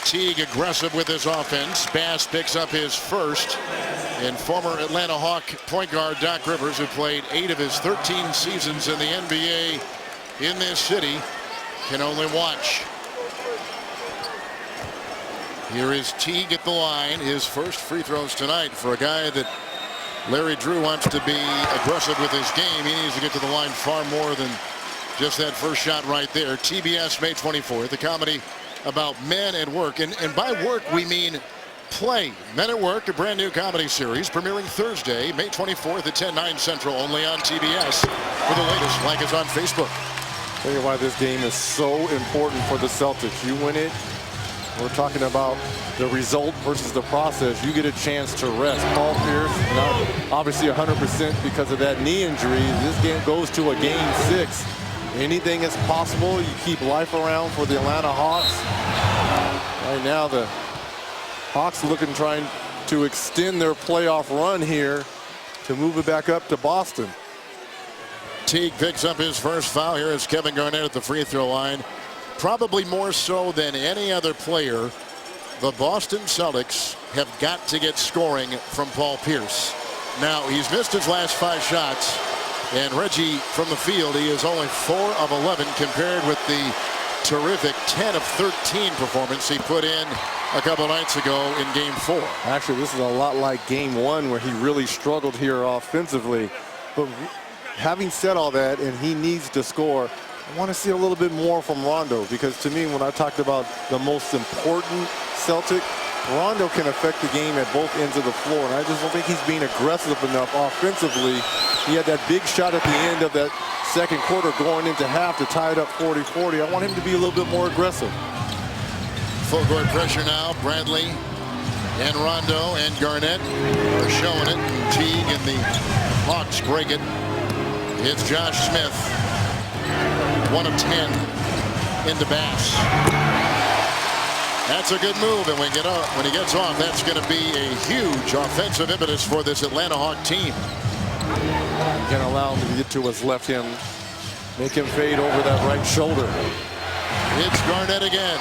Teague aggressive with his offense. Bass picks up his first. And former Atlanta Hawk point guard Doc Rivers, who played 8 of his 13 seasons in the NBA in this city, can only watch. Here is Teague at the line. His first free throws tonight for a guy that Larry Drew wants to be aggressive with his game. He needs to get to the line far more than just that first shot right there. TBS May 24th, the comedy about men at work. And by work, we mean play. Men at Work, a brand new comedy series premiering Thursday, May 24th at 10/9 Central, only on TBS. For the latest, like us on Facebook. Tell you why this game is so important for the Celtics. You win it, we're talking about the result versus the process. You get a chance to rest. Paul Pierce, not obviously 100% because of that knee injury. This game goes to a game 6. Anything is possible. You keep life around for the Atlanta Hawks. Right now, the Hawks looking, trying to extend their playoff run here to move it back up to Boston. Teague picks up his first foul. Here is Kevin Garnett at the free throw line. Probably more so than any other player, the Boston Celtics have got to get scoring from Paul Pierce. Now, he's missed his last 5 shots. And Reggie from the field, he is only 4 of 11 compared with the terrific 10 of 13 performance he put in a couple nights ago in game 4. Actually, this is a lot like game 1 where he really struggled here offensively. But having said all that, and he needs to score, I want to see a little bit more from Rondo, because to me, when I talked about the most important Celtic, Rondo can affect the game at both ends of the floor, and I just don't think he's being aggressive enough offensively. He had that big shot at the end of that second quarter going into half to tie it up 40-40. I want him to be a little bit more aggressive. Full court pressure now. Bradley and Rondo and Garnett are showing it. Teague and the Hawks break it. It's Josh Smith. 1 of 10 into Bass. That's a good move, and when he gets off, that's going to be a huge offensive impetus for this Atlanta Hawk team. Can allow him to get to his left hand, make him fade over that right shoulder. It's Garnett again.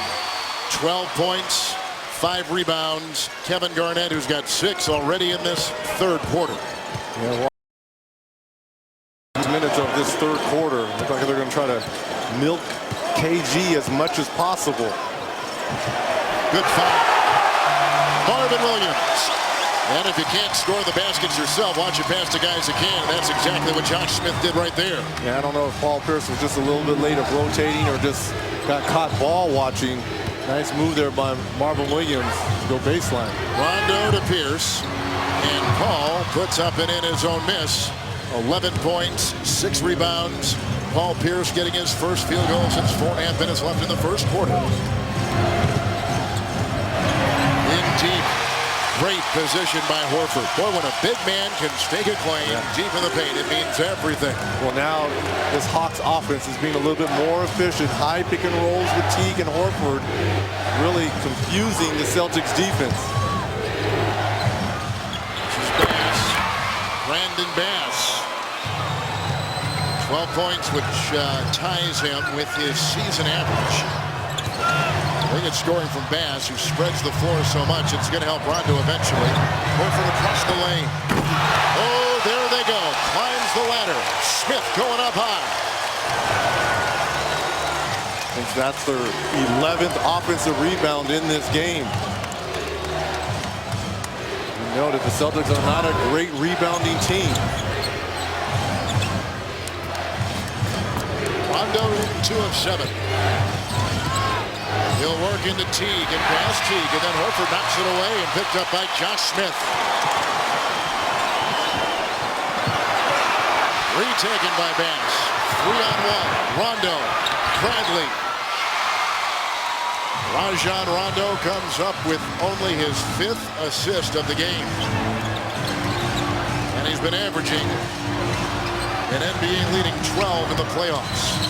12 points, 5 rebounds. Kevin Garnett, who's got 6 already in this third quarter. Yeah, minutes of this third quarter. Looks like they're going to try to milk KG as much as possible. Good foul. Marvin Williams. And if you can't score the baskets yourself, watch it pass to guys that can. That's exactly what Josh Smith did right there. Yeah, I don't know if Paul Pierce was just a little bit late of rotating or just got caught ball watching. Nice move there by Marvin Williams to go baseline. Rondo to Pierce. And Paul puts up and in his own miss. 11 points, 6 rebounds. Paul Pierce getting his first field goal since 4.5 minutes left in the first quarter. In deep. Great position by Horford. Boy, when a big man can stake a claim deep in the paint, it means everything. Well, now this Hawks offense is being a little bit more efficient. High pick and rolls with Teague and Horford, really confusing the Celtics defense. This is Bass. Brandon Bass. 12 points, which ties him with his season average. I think it's scoring from Bass, who spreads the floor so much, it's going to help Rondo eventually. Horford across the lane. Oh, there they go. Climbs the ladder. Smith going up high. I think that's their 11th offensive rebound in this game. You know that the Celtics are not a great rebounding team. Rondo 2 of 7. He'll work into Teague and pass Teague, and then Horford knocks it away and picked up by Josh Smith. Retaken by Bass. 3-on-1. Rondo. Bradley. Rajon Rondo comes up with only his 5th assist of the game. And he's been averaging an NBA leading 12 in the playoffs.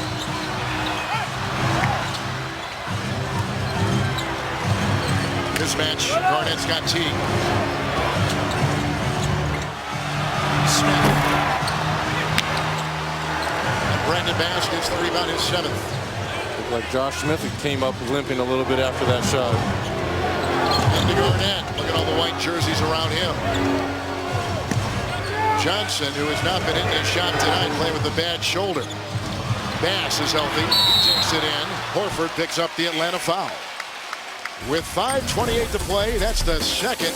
Mismatch. Garnett's got Teague. Smith. And Brandon Bass gets the rebound, his 7th. Looked like Josh Smith came up limping a little bit after that shot. Into Garnett. Look at all the white jerseys around him. Johnson, who has not been in this shot tonight, playing with a bad shoulder. Bass is healthy. Takes it in. Horford picks up the Atlanta foul. With 5:28 to play, that's the second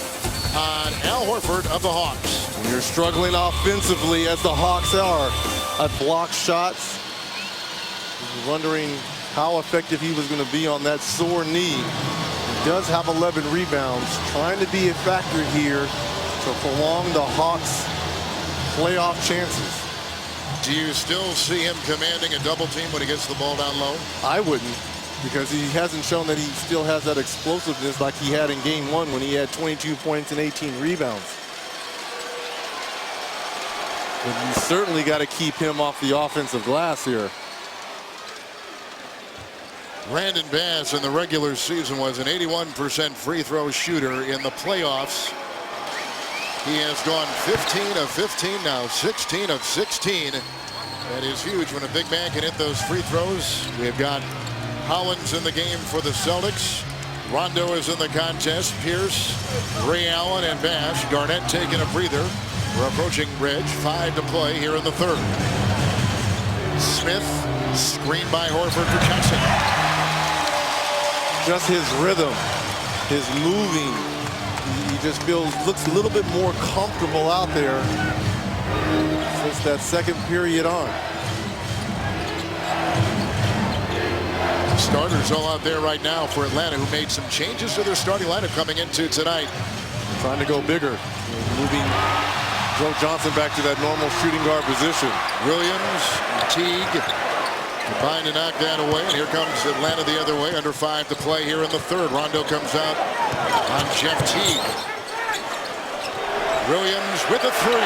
on Al Horford of the Hawks. When you're struggling offensively, as the Hawks are, at block shots, you're wondering how effective he was going to be on that sore knee. He does have 11 rebounds, trying to be a factor here to prolong the Hawks' playoff chances. Do you still see him commanding a double team when he gets the ball down low? I wouldn't, because he hasn't shown that he still has that explosiveness like he had in game 1 when he had 22 points and 18 rebounds. But you certainly got to keep him off the offensive glass here. Brandon Bass in the regular season was an 81% free throw shooter. In the playoffs, he has gone 15 of 15, now 16 of 16. That is huge when a big man can hit those free throws. We've got Hollins in the game for the Celtics. Rondo is in the contest. Pierce, Ray Allen, and Bass. Garnett taking a breather. We're approaching Ridge. 5 to play here in the third. Smith, screened by Horford for Johnson. Just his rhythm, his moving. He just looks a little bit more comfortable out there since that second period on. Starters all out there right now for Atlanta, who made some changes to their starting lineup coming into tonight. Trying to go bigger, moving Joe Johnson back to that normal shooting guard position. Williams, Teague, trying to knock that away, and here comes Atlanta the other way. Under 5 to play here in the third. Rondo comes out on Jeff Teague. Williams with a 3.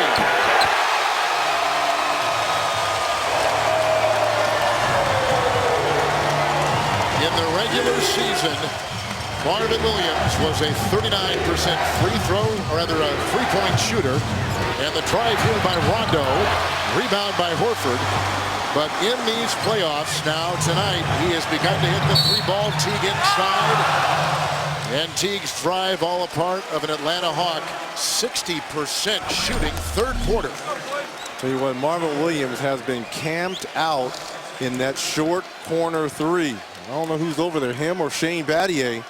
In the regular season, Marvin Williams was a 39% free throw, or rather a three-point shooter. And the drive here by Rondo, rebound by Horford. But in these playoffs now tonight, he has begun to hit the 3-ball. Teague inside. And Teague's drive all a part of an Atlanta Hawk 60% shooting third quarter. Tell you what, Marvin Williams has been camped out in that short corner 3. I don't know who's over there, him or Shane Battier.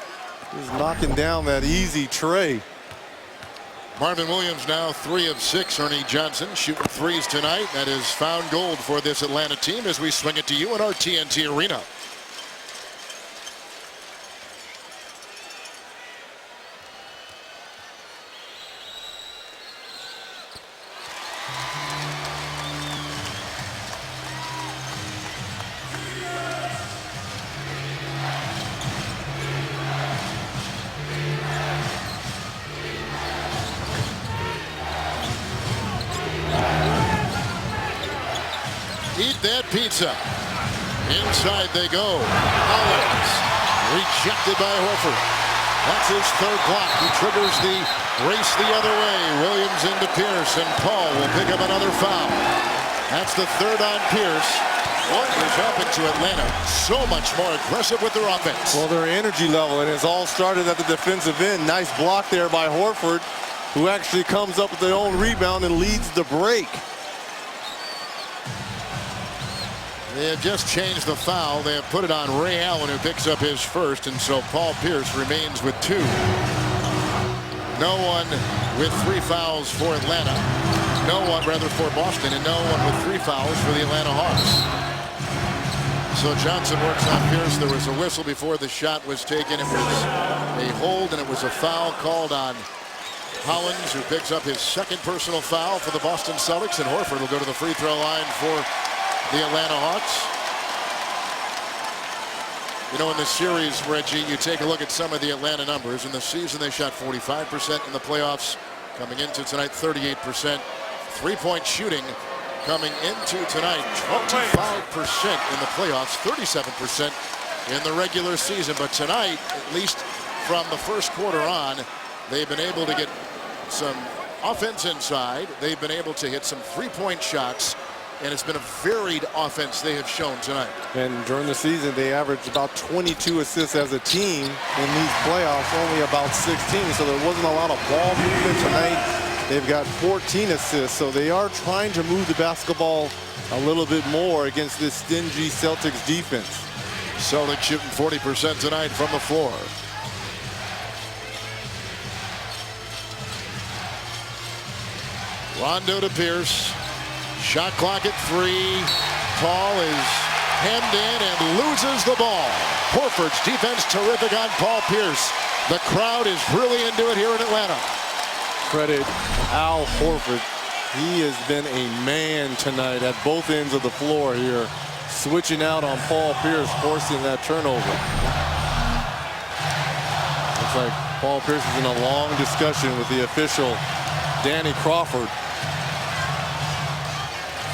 He's knocking down that easy tray. Marvin Williams now 3 of 6. Ernie Johnson shooting threes tonight. That is found gold for this Atlanta team as we swing it to you in our TNT Arena. Eat that pizza. Inside they go. Owens rejected by Horford. That's his third block. He triggers the race the other way. Williams into Pierce, and Paul will pick up another foul. That's the third on Pierce. What is happening to Atlanta? So much more aggressive with their offense. Well, their energy level, and it's all started at the defensive end. Nice block there by Horford, who actually comes up with their own rebound and leads the break. They have just changed the foul. They have put it on Ray Allen, who picks up his first, and so Paul Pierce remains with 2. No one with 3 fouls for Atlanta. No one, rather, for Boston, and no one with 3 fouls for the Atlanta Hawks. So Johnson works on Pierce. There was a whistle before the shot was taken. It was a hold, and it was a foul called on Hollins, who picks up his second personal foul for the Boston Celtics, and Horford will go to the free throw line for the Atlanta Hawks. You know, in this series, Reggie, you take a look at some of the Atlanta numbers. In the season, they shot 45%. In the playoffs, coming into tonight, 38%. Three-point shooting coming into tonight, 25% in the playoffs, 37% in the regular season. But tonight, at least from the first quarter on, they've been able to get some offense inside. They've been able to hit some three-point shots. And it's been a varied offense they have shown tonight. And during the season, they averaged about 22 assists as a team. In these playoffs, only about 16. So there wasn't a lot of ball movement tonight. They've got 14 assists. So they are trying to move the basketball a little bit more against this stingy Celtics defense. Celtics shooting 40% tonight from the floor. Rondo to Pierce. Shot clock at 3. Paul is hemmed in and loses the ball. Horford's defense terrific on Paul Pierce. The crowd is really into it here in Atlanta. Credit Al Horford. He has been a man tonight at both ends of the floor here, switching out on Paul Pierce, forcing that turnover. Looks like Paul Pierce is in a long discussion with the official, Danny Crawford.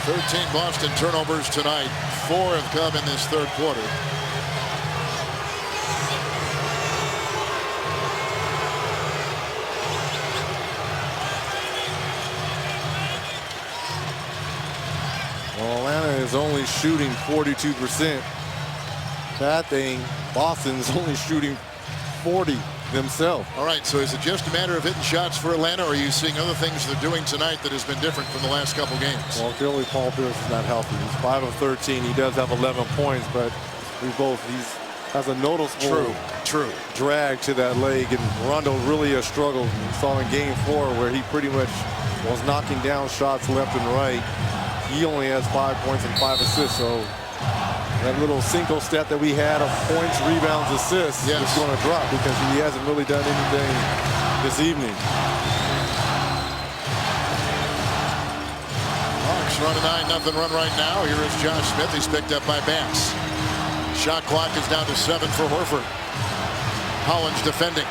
13 Boston turnovers tonight. 4 have come in this third quarter. Well, Atlanta is only shooting 42%. Bad thing, Boston's only shooting 40. themselves. All right, so is it just a matter of hitting shots for Atlanta, or are you seeing other things they're doing tonight that has been different from the last couple games? Well, clearly Paul Pierce is not healthy. He's 5 of 13. He does have 11 points, but he has a noticeable drag to that leg, and Rondo really has struggled. We saw in game 4 where he pretty much was knocking down shots left and right. He only has 5 points and 5 assists, so that little single stat that we had of points, rebounds, assists is going to drop because he hasn't really done anything this evening. Hawks run a 9-0 run right now. Here is Josh Smith. He's picked up by Bass. Shot clock is down to 7 for Horford. Hollins defending.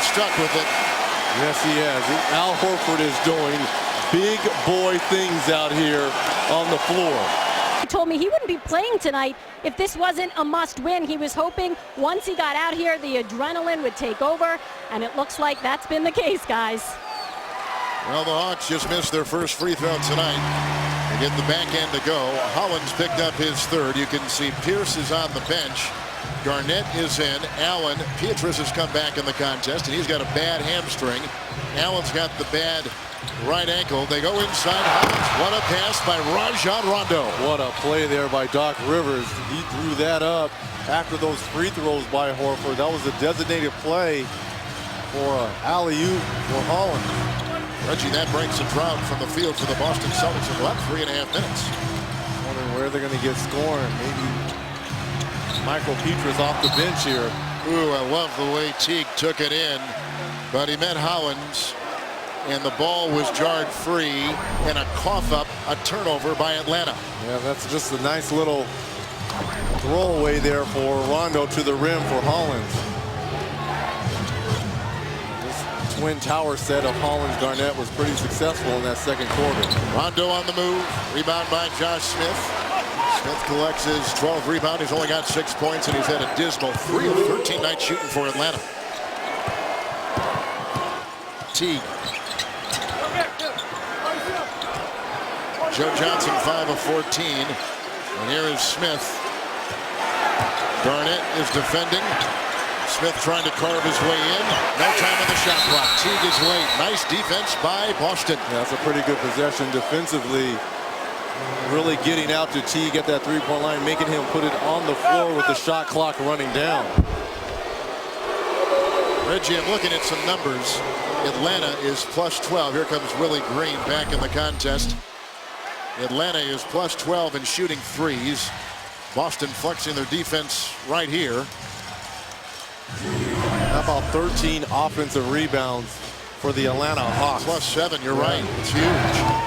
Stuck with it. Yes, he has. Al Horford is doing big boy things out here on the floor. He told me he wouldn't be playing tonight if this wasn't a must-win. He was hoping once he got out here, the adrenaline would take over, and it looks like that's been the case, guys. Well, the Hawks just missed their first free throw tonight. They get the back end to go. Hollins picked up his third. You can see Pierce is on the bench. Garnett is in. Allen, Pietrus has come back in the contest, and he's got a bad hamstring. Allen's got the bad right ankle. They go inside. Hollins, what a pass by Rajon Rondo. What a play there by Doc Rivers. He threw that up after those free throws by Horford. That was a designated play for alley-oop for Hollins. Reggie, that breaks a drought from the field for the Boston Celtics in about 3.5 minutes. Wondering where they're going to get scoring. Maybe Michael Pietrus off the bench here. Ooh, I love the way Teague took it in, but he met Hollins, and the ball was jarred free, and a cough up, a turnover by Atlanta. Yeah, that's just a nice little throwaway there for Rondo to the rim for Hollins. This twin tower set of Hollins-Garnett was pretty successful in that second quarter. Rondo on the move, rebound by Josh Smith. Smith collects his 12th rebound. He's only got 6 points, and he's had a dismal 3 of 13 nights shooting for Atlanta. Teague. Joe Johnson 5 of 14. And here is Smith. Garnett is defending. Smith trying to carve his way in. No time on the shot clock. Teague is late. Nice defense by Boston. Yeah, that's a pretty good possession defensively. Really getting out to Teague at that three-point line, making him put it on the floor with the shot clock running down. Reggie, I'm looking at some numbers. Atlanta is plus 12. Here comes Willie Green back in the contest. Atlanta is plus 12 in shooting threes. Boston flexing their defense right here. How about 13 offensive rebounds for the Atlanta Hawks? Plus 7, you're right. It's huge.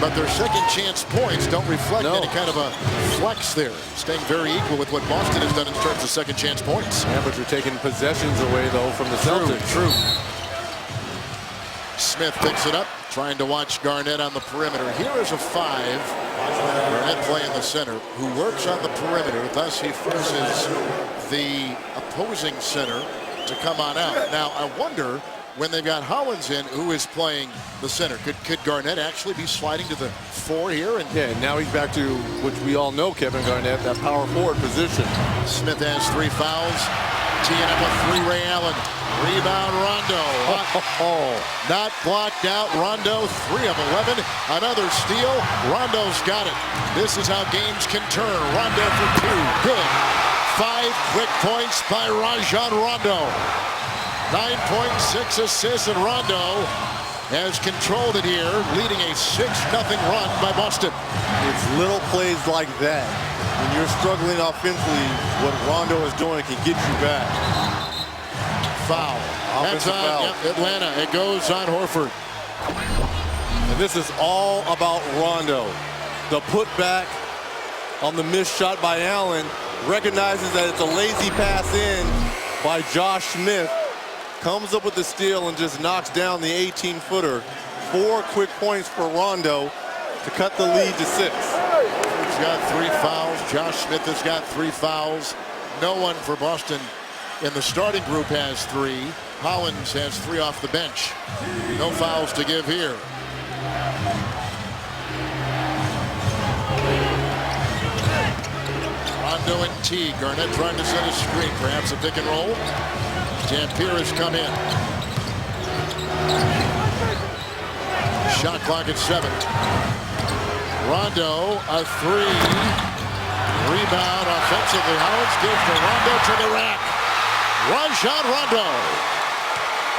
But their second chance points don't reflect any kind of a flex there. Staying very equal with what Boston has done in terms of second chance points. Yeah, but you're taking possessions away, though, from the Celtics. True. Smith picks it up, trying to watch Garnett on the perimeter. Here is a 5. Garnett playing the center, who works on the perimeter. Thus, he forces the opposing center to come on out. Now, I wonder, when they've got Hollins in, who is playing the center? Could Garnett actually be sliding to the 4 here? And yeah, now he's back to, which we all know, Kevin Garnett, that power forward position. Smith has 3 fouls. Teeing up a 3, Ray Allen. Rebound, Rondo. Not blocked out. Rondo, 3 of 11. Another steal. Rondo's got it. This is how games can turn. Rondo for 2. Good. 5 quick points by Rajon Rondo. 9.6 assists, and Rondo has controlled it here, leading a 6-0 run by Boston. It's little plays like that. When you're struggling offensively, what Rondo is doing can get you back. Foul. That's on Atlanta. It goes on Horford. And this is all about Rondo. The putback on the missed shot by Allen, recognizes that it's a lazy pass in by Josh Smith. Comes up with the steal and just knocks down the 18-footer. 4 quick points for Rondo to cut the lead to 6. He's got 3 fouls. Josh Smith has got 3 fouls. No one for Boston in the starting group has 3. Hollins has 3 off the bench. No fouls to give here. Rondo and T. Garnett trying to set a screen, perhaps a pick and roll. Dampier has come in. Shot clock at 7. Rondo, a 3. Rebound offensively. Howard gives to Rondo to the rack. Rajon Rondo.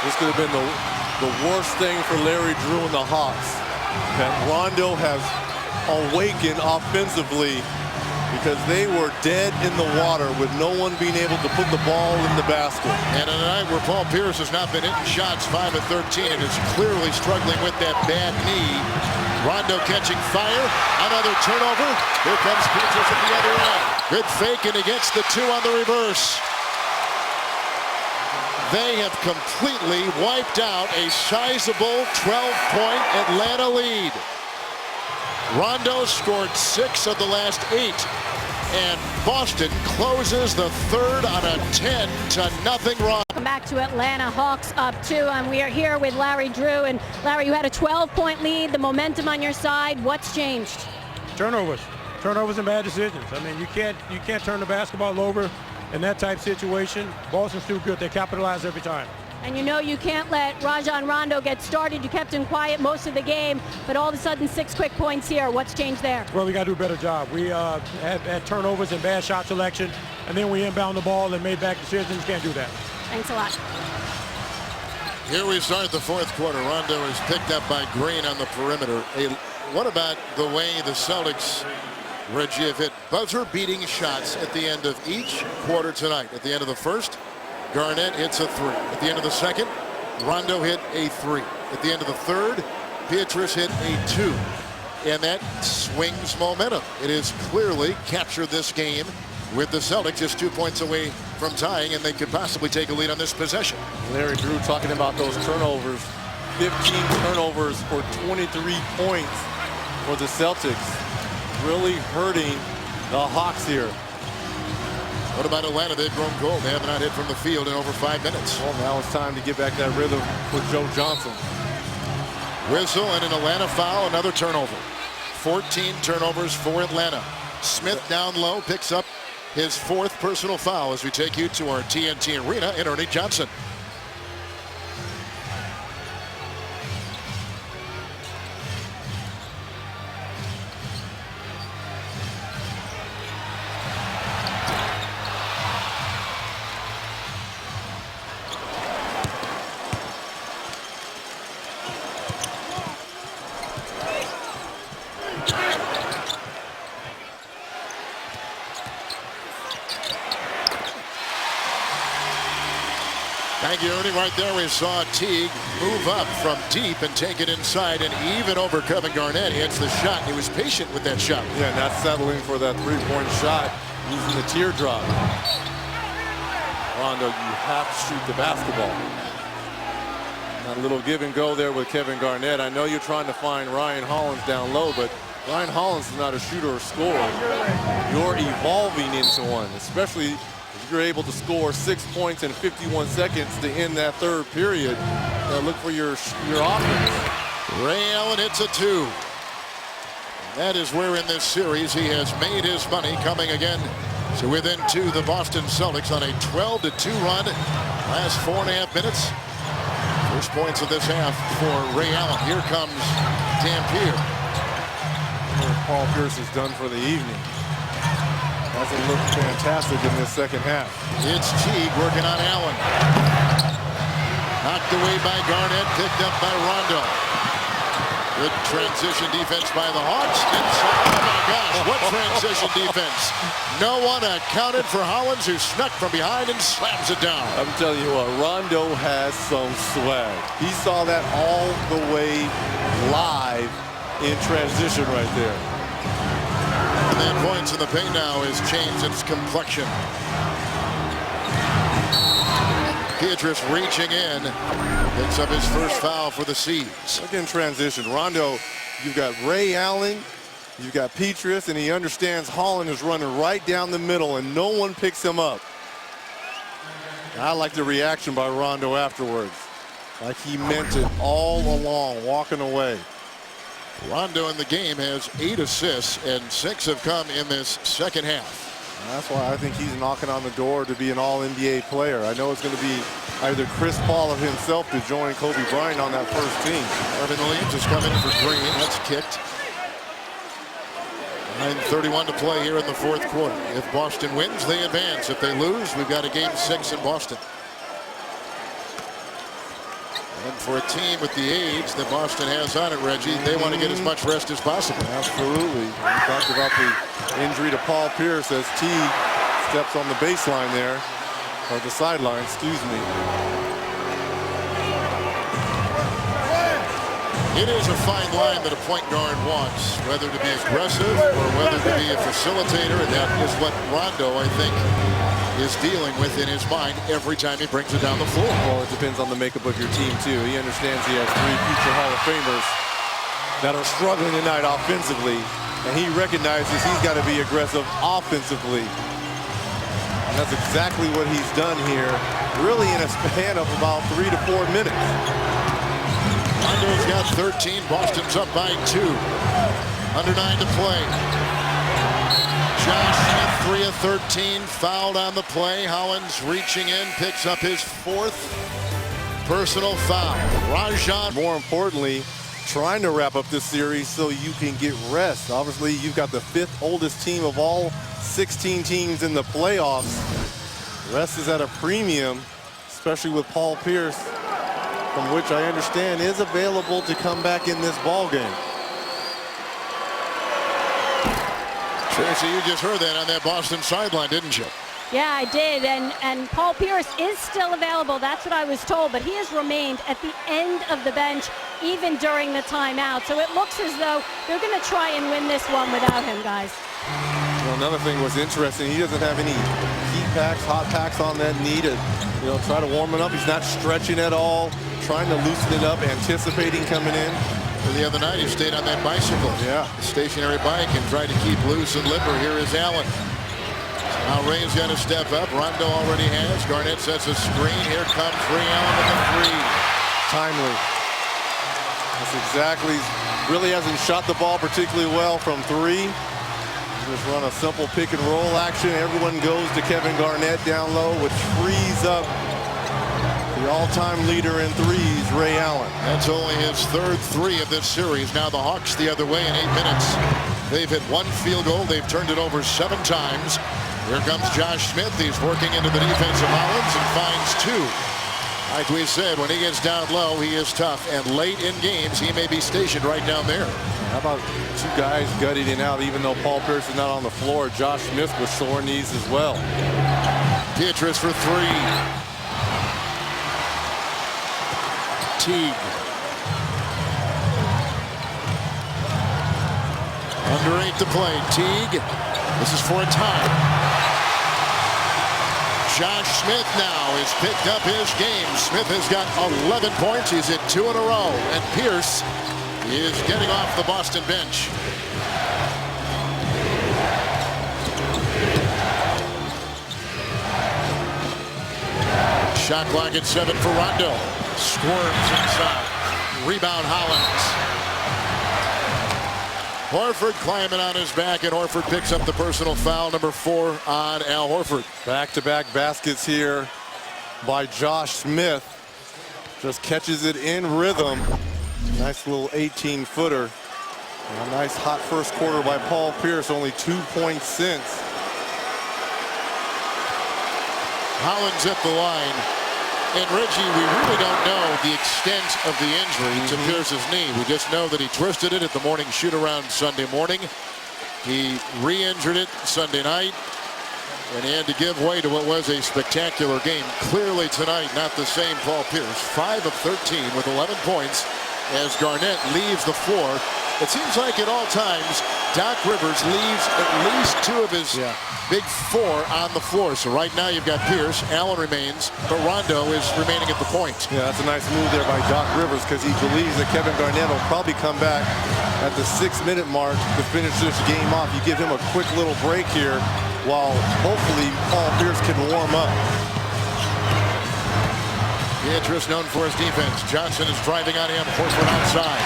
This could have been the worst thing for Larry Drew and the Hawks. And Rondo has awakened offensively because they were dead in the water with no one being able to put the ball in the basket. And on a night where Paul Pierce has not been hitting shots, 5 of 13, and is clearly struggling with that bad knee. Rondo catching fire. Another turnover. Here comes Peters at the other end. Good fake, and he gets the 2 on the reverse. They have completely wiped out a sizable 12-point Atlanta lead. Rondo scored 6 of the last 8. And Boston closes the third on a 10-0 run. Welcome back to Atlanta. Hawks up 2, and we are here with Larry Drew. And Larry, you had a 12-point lead, the momentum on your side. What's changed? Turnovers and bad decisions. I mean, you can't turn the basketball over in that type situation. Boston's too good. They capitalize every time. And you know you can't let Rajon Rondo get started. You kept him quiet most of the game, but all of a sudden 6 quick points here. What's changed there? Well, we got to do a better job. We had turnovers and bad shot selection, and then we inbound the ball and made bad decisions. Can't do that. Thanks a lot. Here we start the 4th quarter. Rondo is picked up by Green on the perimeter. What about the way the Celtics, Reggie, have hit buzzer-beating shots at the end of each quarter tonight? At the end of the first, Garnett hits a 3. At the end of the second, Rondo hit a 3. At the end of the third, Beatrice hit a 2. And that swings momentum. It has clearly captured this game with the Celtics just 2 points away from tying, and they could possibly take a lead on this possession. Larry Drew talking about those turnovers. 15 turnovers for 23 points for the Celtics. Really hurting the Hawks here. What about Atlanta? They've grown cold. They have not hit from the field in over 5 minutes. Well, now it's time to get back that rhythm for Joe Johnson. Whistle and an Atlanta foul, another turnover. 14 turnovers for Atlanta. Smith down low picks up his 4th personal foul as we take you to our TNT Arena in Ernie Johnson. Thank you, Ernie. Right there we saw Teague move up from deep and take it inside, and even over Kevin Garnett. He hits the shot. He was patient with that shot. Yeah, not settling for that 3-point shot, using the teardrop. Rondo, you have to shoot the basketball. That little give and go there with Kevin Garnett. I know you're trying to find Ryan Hollins down low, but Ryan Hollins is not a shooter or scorer. You're evolving into one, especially if you're able to score 6 points in 51 seconds to end that third period. Look for your offense. Ray Allen hits a 2. That is where in this series he has made his money, coming again to within 2. The Boston Celtics on a 12-2 run. Last 4.5 minutes. First points of this half for Ray Allen. Here comes Dampier. What Paul Pierce has done for the evening. Hasn't looked fantastic in this second half. It's Teague working on Allen. Knocked away by Garnett, picked up by Rondo. Good transition defense by the Hawks. Inside. Oh my gosh, what transition defense. No one accounted for Hollins, who snuck from behind and slams it down. I'm telling you what, Rondo has some swag. He saw that all the way live in transition right there. And then points in the paint now has changed its complexion. Beatrice reaching in, picks up his first foul for the Seas. Look in transition. Rondo, you've got Ray Allen, you've got Petrus, and he understands Holland is running right down the middle and no one picks him up. I like the reaction by Rondo afterwards. Like he meant it all along, walking away. Rondo in the game has 8 assists, and 6 have come in this second half. That's why I think he's knocking on the door to be an all-NBA player. I know it's going to be either Chris Paul or himself to join Kobe Bryant on that first team. Marvin Williams is coming for Green. That's kicked. 9:31 to play here in the fourth quarter. If Boston wins, they advance. If they lose, we've got a game 6 in Boston. And for a team with the age that Boston has on it, Reggie, they want to get as much rest as possible. Absolutely. We talked about the injury to Paul Pierce as T steps on the baseline there, or the sideline, excuse me. It is a fine line that a point guard wants, whether to be aggressive or whether to be a facilitator, and that is what Rondo, I think, is dealing with in his mind every time he brings it down the floor. Well, it depends on the makeup of your team, too. He understands he has 3 future Hall of Famers that are struggling tonight offensively, and he recognizes he's got to be aggressive offensively. And that's exactly what he's done here, really in a span of about 3 to 4 minutes. Rondo's got 13. Boston's up by 2. Under 9 to play. Josh Smith, 3 of 13, fouled on the play. Hollins reaching in, picks up his 4th personal foul. Rajon. More importantly, trying to wrap up this series so you can get rest. Obviously, you've got the 5th oldest team of all 16 teams in the playoffs. Rest is at a premium, especially with Paul Pierce, from which I understand is available to come back in this ball game. Tracy, you just heard that on that Boston sideline, didn't you? Yeah, I did, and Paul Pierce is still available. That's what I was told, but he has remained at the end of the bench even during the timeout. So it looks as though they're going to try and win this one without him, guys. Well, another thing was interesting. He doesn't have any heat packs, hot packs on that knee to, try to warm it up. He's not stretching at all, trying to loosen it up, anticipating coming in. The other night, he stayed on that bicycle. Yeah. A stationary bike and tried to keep loose and limber. Here is Allen. Now Ray's got to step up. Rondo already has. Garnett sets a screen. Here comes Ray Allen with the 3. Timely. That's exactly. Really hasn't shot the ball particularly well from 3. Just run a simple pick and roll action. Everyone goes to Kevin Garnett down low, which frees up the all-time leader in threes, Ray Allen. That's only his 3rd 3 of this series. Now the Hawks the other way in 8 minutes. They've hit 1 field goal. They've turned it over 7 times. Here comes Josh Smith. He's working into the defense of Hollins and finds 2. Like we said, when he gets down low, he is tough. And late in games, he may be stationed right down there. How about 2 guys gutting it out, even though Paul Pierce is not on the floor? Josh Smith with sore knees as well. Pietrus for 3. Teague. Under 8 to play. Teague. This is for a time. Josh Smith now has picked up his game. Smith has got 11 points. He's hit 2 in a row. And Pierce is getting off the Boston bench. Shot clock at 7 for Rondo. Squirms inside. Rebound Hollins. Horford climbing on his back, and Horford picks up the personal foul, number 4 on Al Horford. Back-to-back baskets here by Josh Smith. Just catches it in rhythm. Nice little 18-footer. A nice hot first quarter by Paul Pierce, only 2 points since. Hollins at the line. And Reggie, we really don't know the extent of the injury to Pierce's knee. We just know that he twisted it at the morning shoot-around Sunday morning. He re-injured it Sunday night, and he had to give way to what was a spectacular game. Clearly tonight, not the same Paul Pierce. 5 of 13 with 11 points as Garnett leaves the floor. It seems like at all times, Doc Rivers leaves at least 2 of his big 4 on the floor. So right now you've got Pierce, Allen remains, but Rondo is remaining at the point. Yeah, that's a nice move there by Doc Rivers, because he believes that Kevin Garnett will probably come back at the 6-minute mark to finish this game off. You give him a quick little break here while hopefully Paul Pierce can warm up. Pietrus known for his defense. Johnson is driving on him. Horford outside.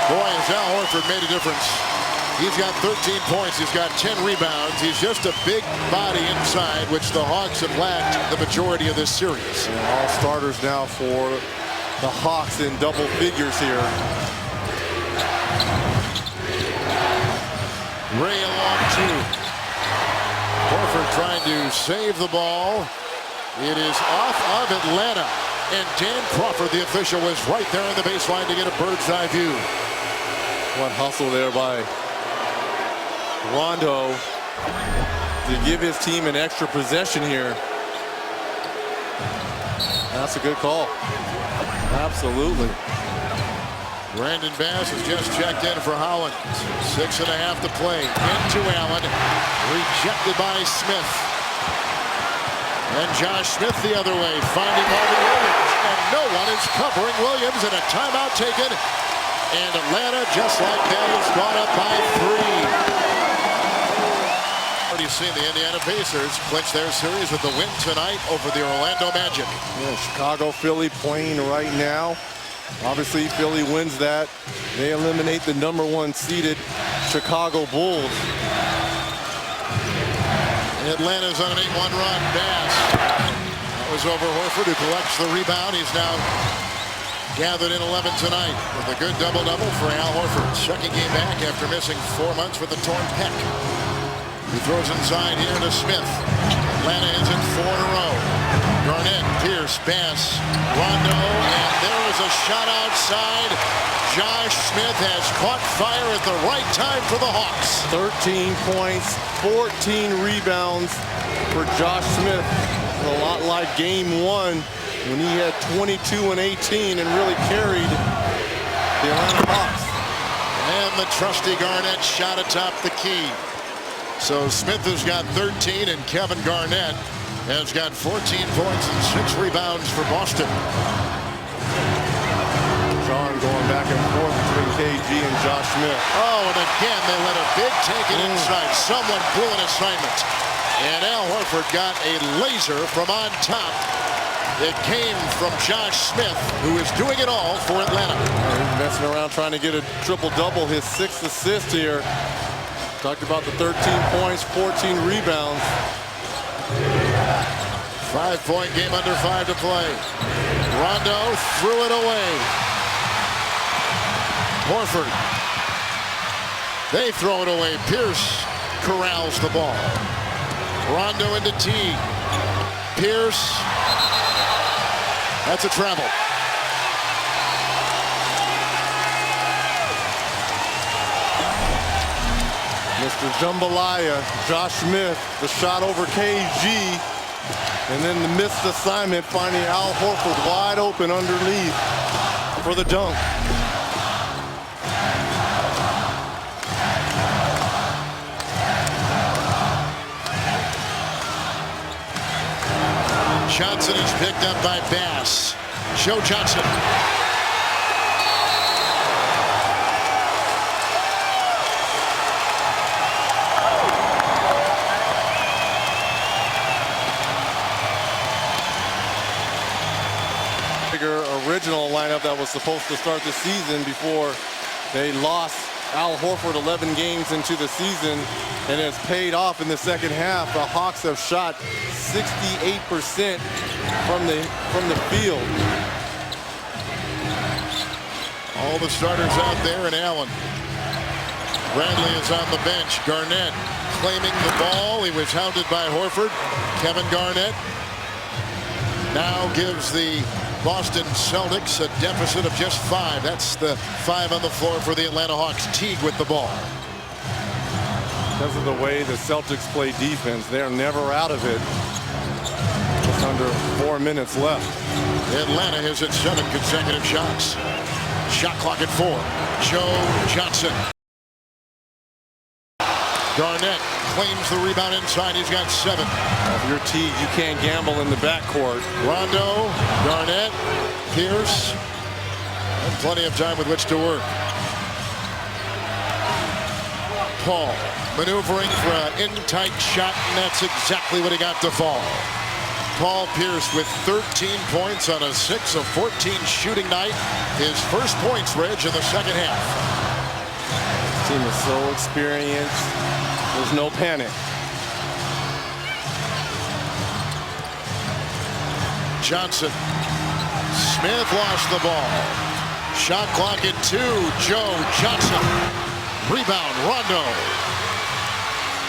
Boy, has Al Horford made a difference. He's got 13 points. He's got 10 rebounds. He's just a big body inside, which the Hawks have lacked the majority of this series. And all starters now for the Hawks in double figures here. Ray along two. Horford trying to save the ball. It is off of Atlanta. And Dan Crawford, the official, was right there on the baseline to get a bird's eye view. What hustle there by Rondo to give his team an extra possession here. That's a good call. Absolutely. Brandon Bass has just checked in for Holland. 6.5 to play. Into Allen. Rejected by Smith. And Josh Smith the other way, finding Marvin Williams. And no one is covering Williams, and a timeout taken. And Atlanta, just like that, has gone up by 3. Already seen the Indiana Pacers clinch their series with the win tonight over the Orlando Magic. Yeah, Chicago, Philly playing right now. Obviously, Philly wins that. They eliminate the #1 seeded Chicago Bulls. Atlanta's on an 8-1 run. Bass. That was over Horford, who collects the rebound. He's now gathered in 11 tonight with a good double-double for Al Horford. Second game back after missing 4 months with a torn pec. He throws inside here to Smith. Atlanta is in 4 in a row. Garnett, Pierce, Bass, Rondo, and there is a shot outside. Josh Smith has caught fire at the right time for the Hawks. 13 points, 14 rebounds for Josh Smith. A lot like game 1 when he had 22 and 18 and really carried the Atlanta Hawks. And the trusty Garnett shot atop the key. So Smith has got 13, and Kevin Garnett has got 14 points and 6 rebounds for Boston. John going back and forth between KG and Josh Smith. Oh, and again, they let a big take it inside. Someone blew an assignment. And Al Horford got a laser from on top. It came from Josh Smith, who is doing it all for Atlanta. He's messing around trying to get a triple-double, his 6th assist here. Talked about the 13 points, 14 rebounds. 5-point game, under 5 to play. Rondo threw it away. Horford. They throw it away. Pierce corrals the ball. Rondo into Teague. Pierce. That's a travel. Mr. Jambalaya, Josh Smith, the shot over KG, and then the missed assignment, finding Al Horford wide open underneath for the dunk. Johnson is picked up by Bass. Joe Johnson. Original lineup that was supposed to start the season before they lost Al Horford 11 games into the season, and it's paid off in the second half. The Hawks have shot 68% from the field. All the starters out there, and Allen. Bradley is on the bench. Garnett claiming the ball. He was hounded by Horford. Kevin Garnett now gives the Boston Celtics a deficit of just 5. That's the 5 on the floor for the Atlanta Hawks. Teague with the ball. Because of the way the Celtics play defense, they're never out of it. Just under 4 minutes left. Atlanta has hit 7 consecutive shots. Shot clock at 4. Joe Johnson. Garnett claims the rebound inside. He's got 7. If you're Teague, you can't gamble in the backcourt. Rondo, Garnett, Pierce, and plenty of time with which to work. Paul maneuvering for an in-tight shot, and that's exactly what he got to fall. Paul Pierce with 13 points on a 6 of 14 shooting night. His first points, Reg, in the second half. Team is so experienced. There's no panic. Johnson. Smith lost the ball. Shot clock at 2. Joe Johnson. Rebound, Rondo.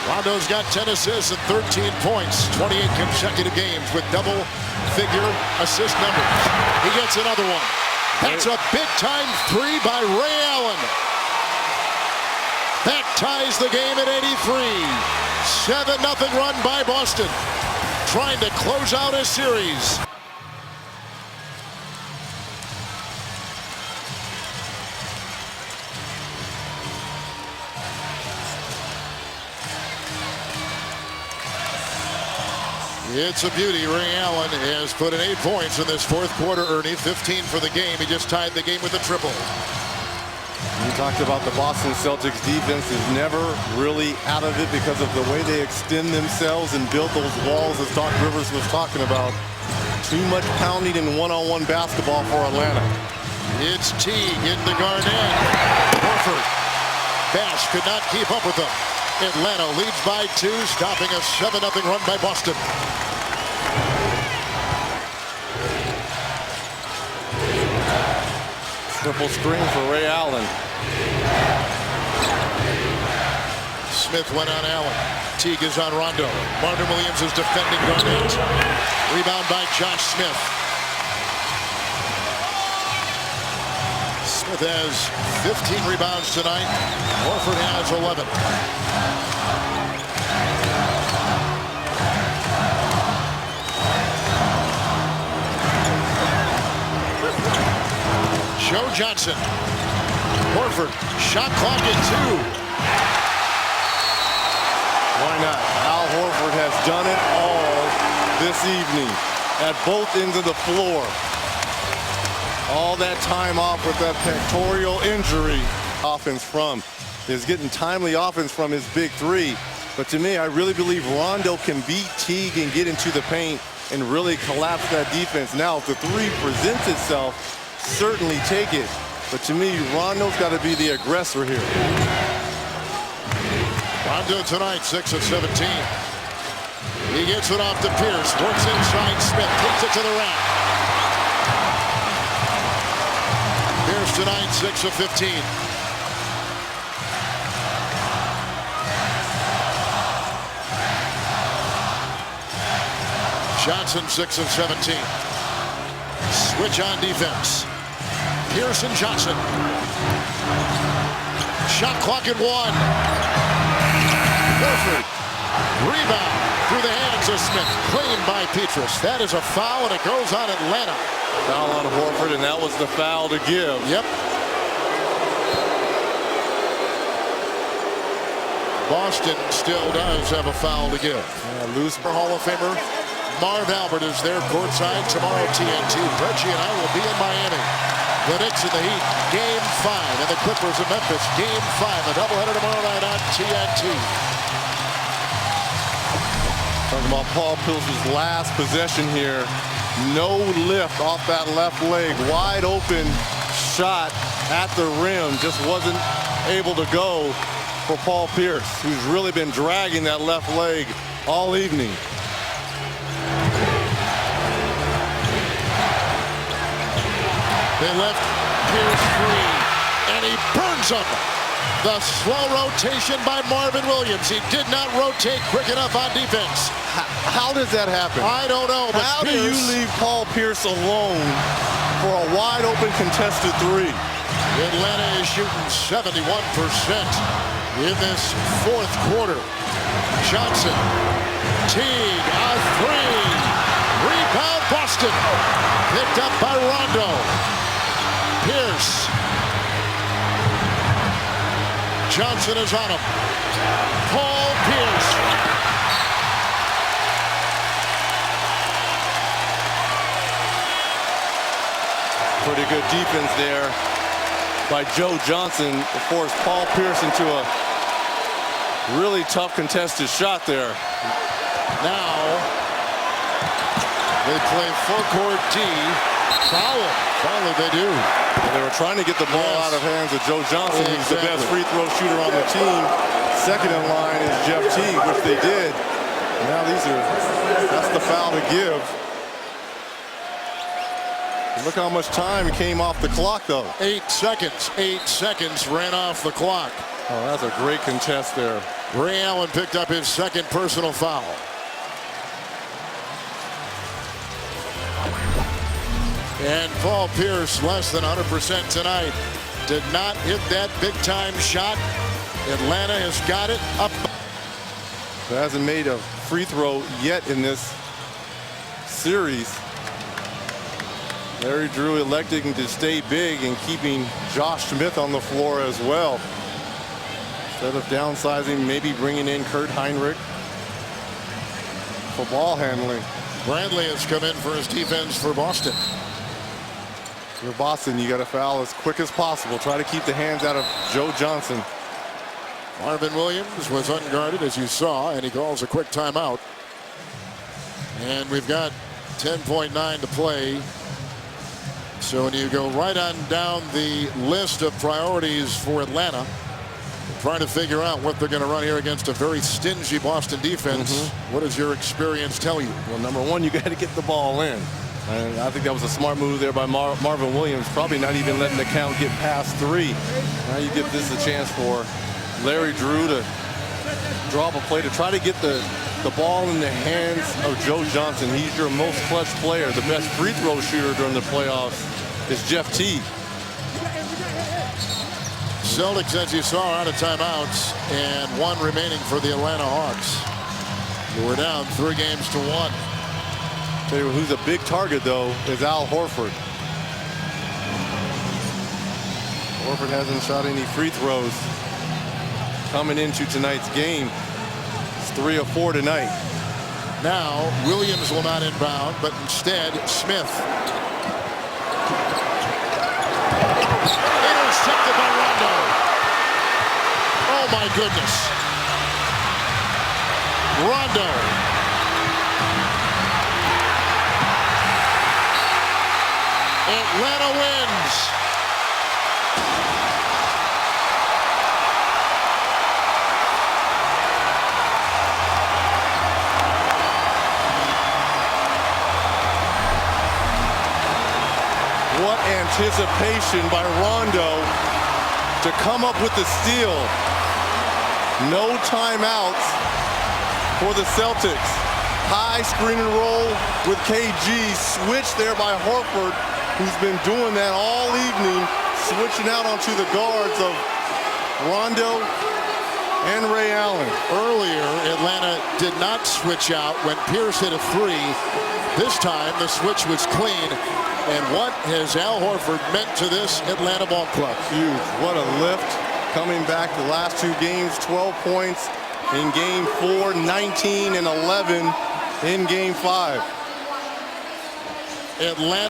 Rondo's got 10 assists and 13 points. 28 consecutive games with double-figure assist numbers. He gets another one. That's a big-time 3 by Ray Allen. That ties the game at 83. 7-0 run by Boston. Trying to close out a series. It's a beauty. Ray Allen has put in 8 points in this fourth quarter, Ernie. 15 for the game. He just tied the game with a triple. You talked about the Boston Celtics defense is never really out of it because of the way they extend themselves and build those walls, as Doc Rivers was talking about. Too much pounding in one-on-one basketball for Atlanta. It's Teague into Garnett. Horford. Bass could not keep up with them. Atlanta leads by 2, stopping a 7-0 run by Boston. Triple screen for Ray Allen. Smith went on Allen. Teague is on Rondo. Marvin Williams is defending Garnett. Rebound by Josh Smith. Smith has 15 rebounds tonight. Horford has 11. Joe Johnson. Horford. Shot clock at 2. Why not? Al Horford has done it all this evening at both ends of the floor. All that time off with that pectoral injury. Offense from is getting timely offense from his big 3. But to me, I really believe Rondo can beat Teague and get into the paint and really collapse that defense. Now, if the 3 presents itself, certainly take it. But to me, Rondo's got to be the aggressor here. Rondo tonight, 6 of 17. He gets it off to Pierce. Works inside Smith. Takes it to the rack. Pierce tonight, 6 of 15. Johnson, 6 of 17. Switch on defense. Pierce and Johnson. Shot clock at 1. Horford. Rebound through the hands of Smith. Clean by Petrus. That is a foul, and it goes on Atlanta. Foul on Horford, and that was the foul to give. Yep. Boston still does have a foul to give. Loose for Hall of Famer Marv Albert is there courtside tomorrow. TNT. Reggie and I will be in Miami. The Knicks and the Heat, Game 5, and the Clippers in Memphis, Game 5. A doubleheader tomorrow night on TNT. Talking about Paul Pierce's last possession here. No lift off that left leg. Wide open shot at the rim. Just wasn't able to go for Paul Pierce, who's really been dragging that left leg all evening. They left Pierce free, and he burns up the slow rotation by Marvin Williams. He did not rotate quick enough on defense. How does that happen? I don't know, but how do you leave Paul Pierce alone for a wide open contested 3? Atlanta is shooting 71% in this fourth quarter. Johnson, Teague, a 3. Rebound Boston. Picked up by Rondo. Pierce. Johnson is on him. Paul Pierce. Pretty good defense there by Joe Johnson to force Paul Pierce into a really tough contested shot there. Now they play full court D. Foul they do. And they were trying to get the ball out of hands of Joe Johnson, who's the best free throw shooter on the team. Second in line is Jeff Teague, which they did. Now that's the foul to give. Look how much time came off the clock, though. 8 seconds. 8 seconds ran off the clock. Oh, that's a great contest there. Ray Allen picked up his second personal foul. And Paul Pierce, less than 100% tonight. Did not hit that big-time shot. Atlanta has got it up. He hasn't made a free throw yet in this series. Larry Drew electing to stay big and keeping Josh Smith on the floor as well. Instead of downsizing, maybe bringing in Kurt Heinrich for ball handling. Bradley has come in for his defense for Boston. For Boston, you got to foul as quick as possible. Try to keep the hands out of Joe Johnson. Marvin Williams was unguarded, as you saw, and he calls a quick timeout. And we've got 10.9 to play. So when you go right on down the list of priorities for Atlanta, trying to figure out what they're going to run here against a very stingy Boston defense. What does your experience tell you? Well, number one, you got to get the ball in. And I think that was a smart move there by Marvin Williams, probably not even letting the count get past 3. Now you give this a chance for Larry Drew to drop a play to try to get the ball in the hands of Joe Johnson. He's your most clutch player. The best free throw shooter during the playoffs is Jeff Teague. Celtics, as you saw, are out of timeouts, and 1 remaining for the Atlanta Hawks. We're down 3 games to 1. Tell you who's a big target, though, is Al Horford. Horford hasn't shot any free throws coming into tonight's game. It's 3 of 4 tonight. Now, Williams will not inbound, but instead, Smith. Intercepted by Rondo. Oh, my goodness. Rondo. Atlanta wins. What anticipation by Rondo to come up with the steal. No timeouts for the Celtics. High screen and roll with KG. Switch there by Horford, who's been doing that all evening, switching out onto the guards of Rondo and Ray Allen. Earlier, Atlanta did not switch out when Pierce hit a 3. This time, the switch was clean. And what has Al Horford meant to this Atlanta ball club? Huge. What a lift. Coming back the last 2 games, 12 points in game 4, 19 and 11 in game 5. Atlanta.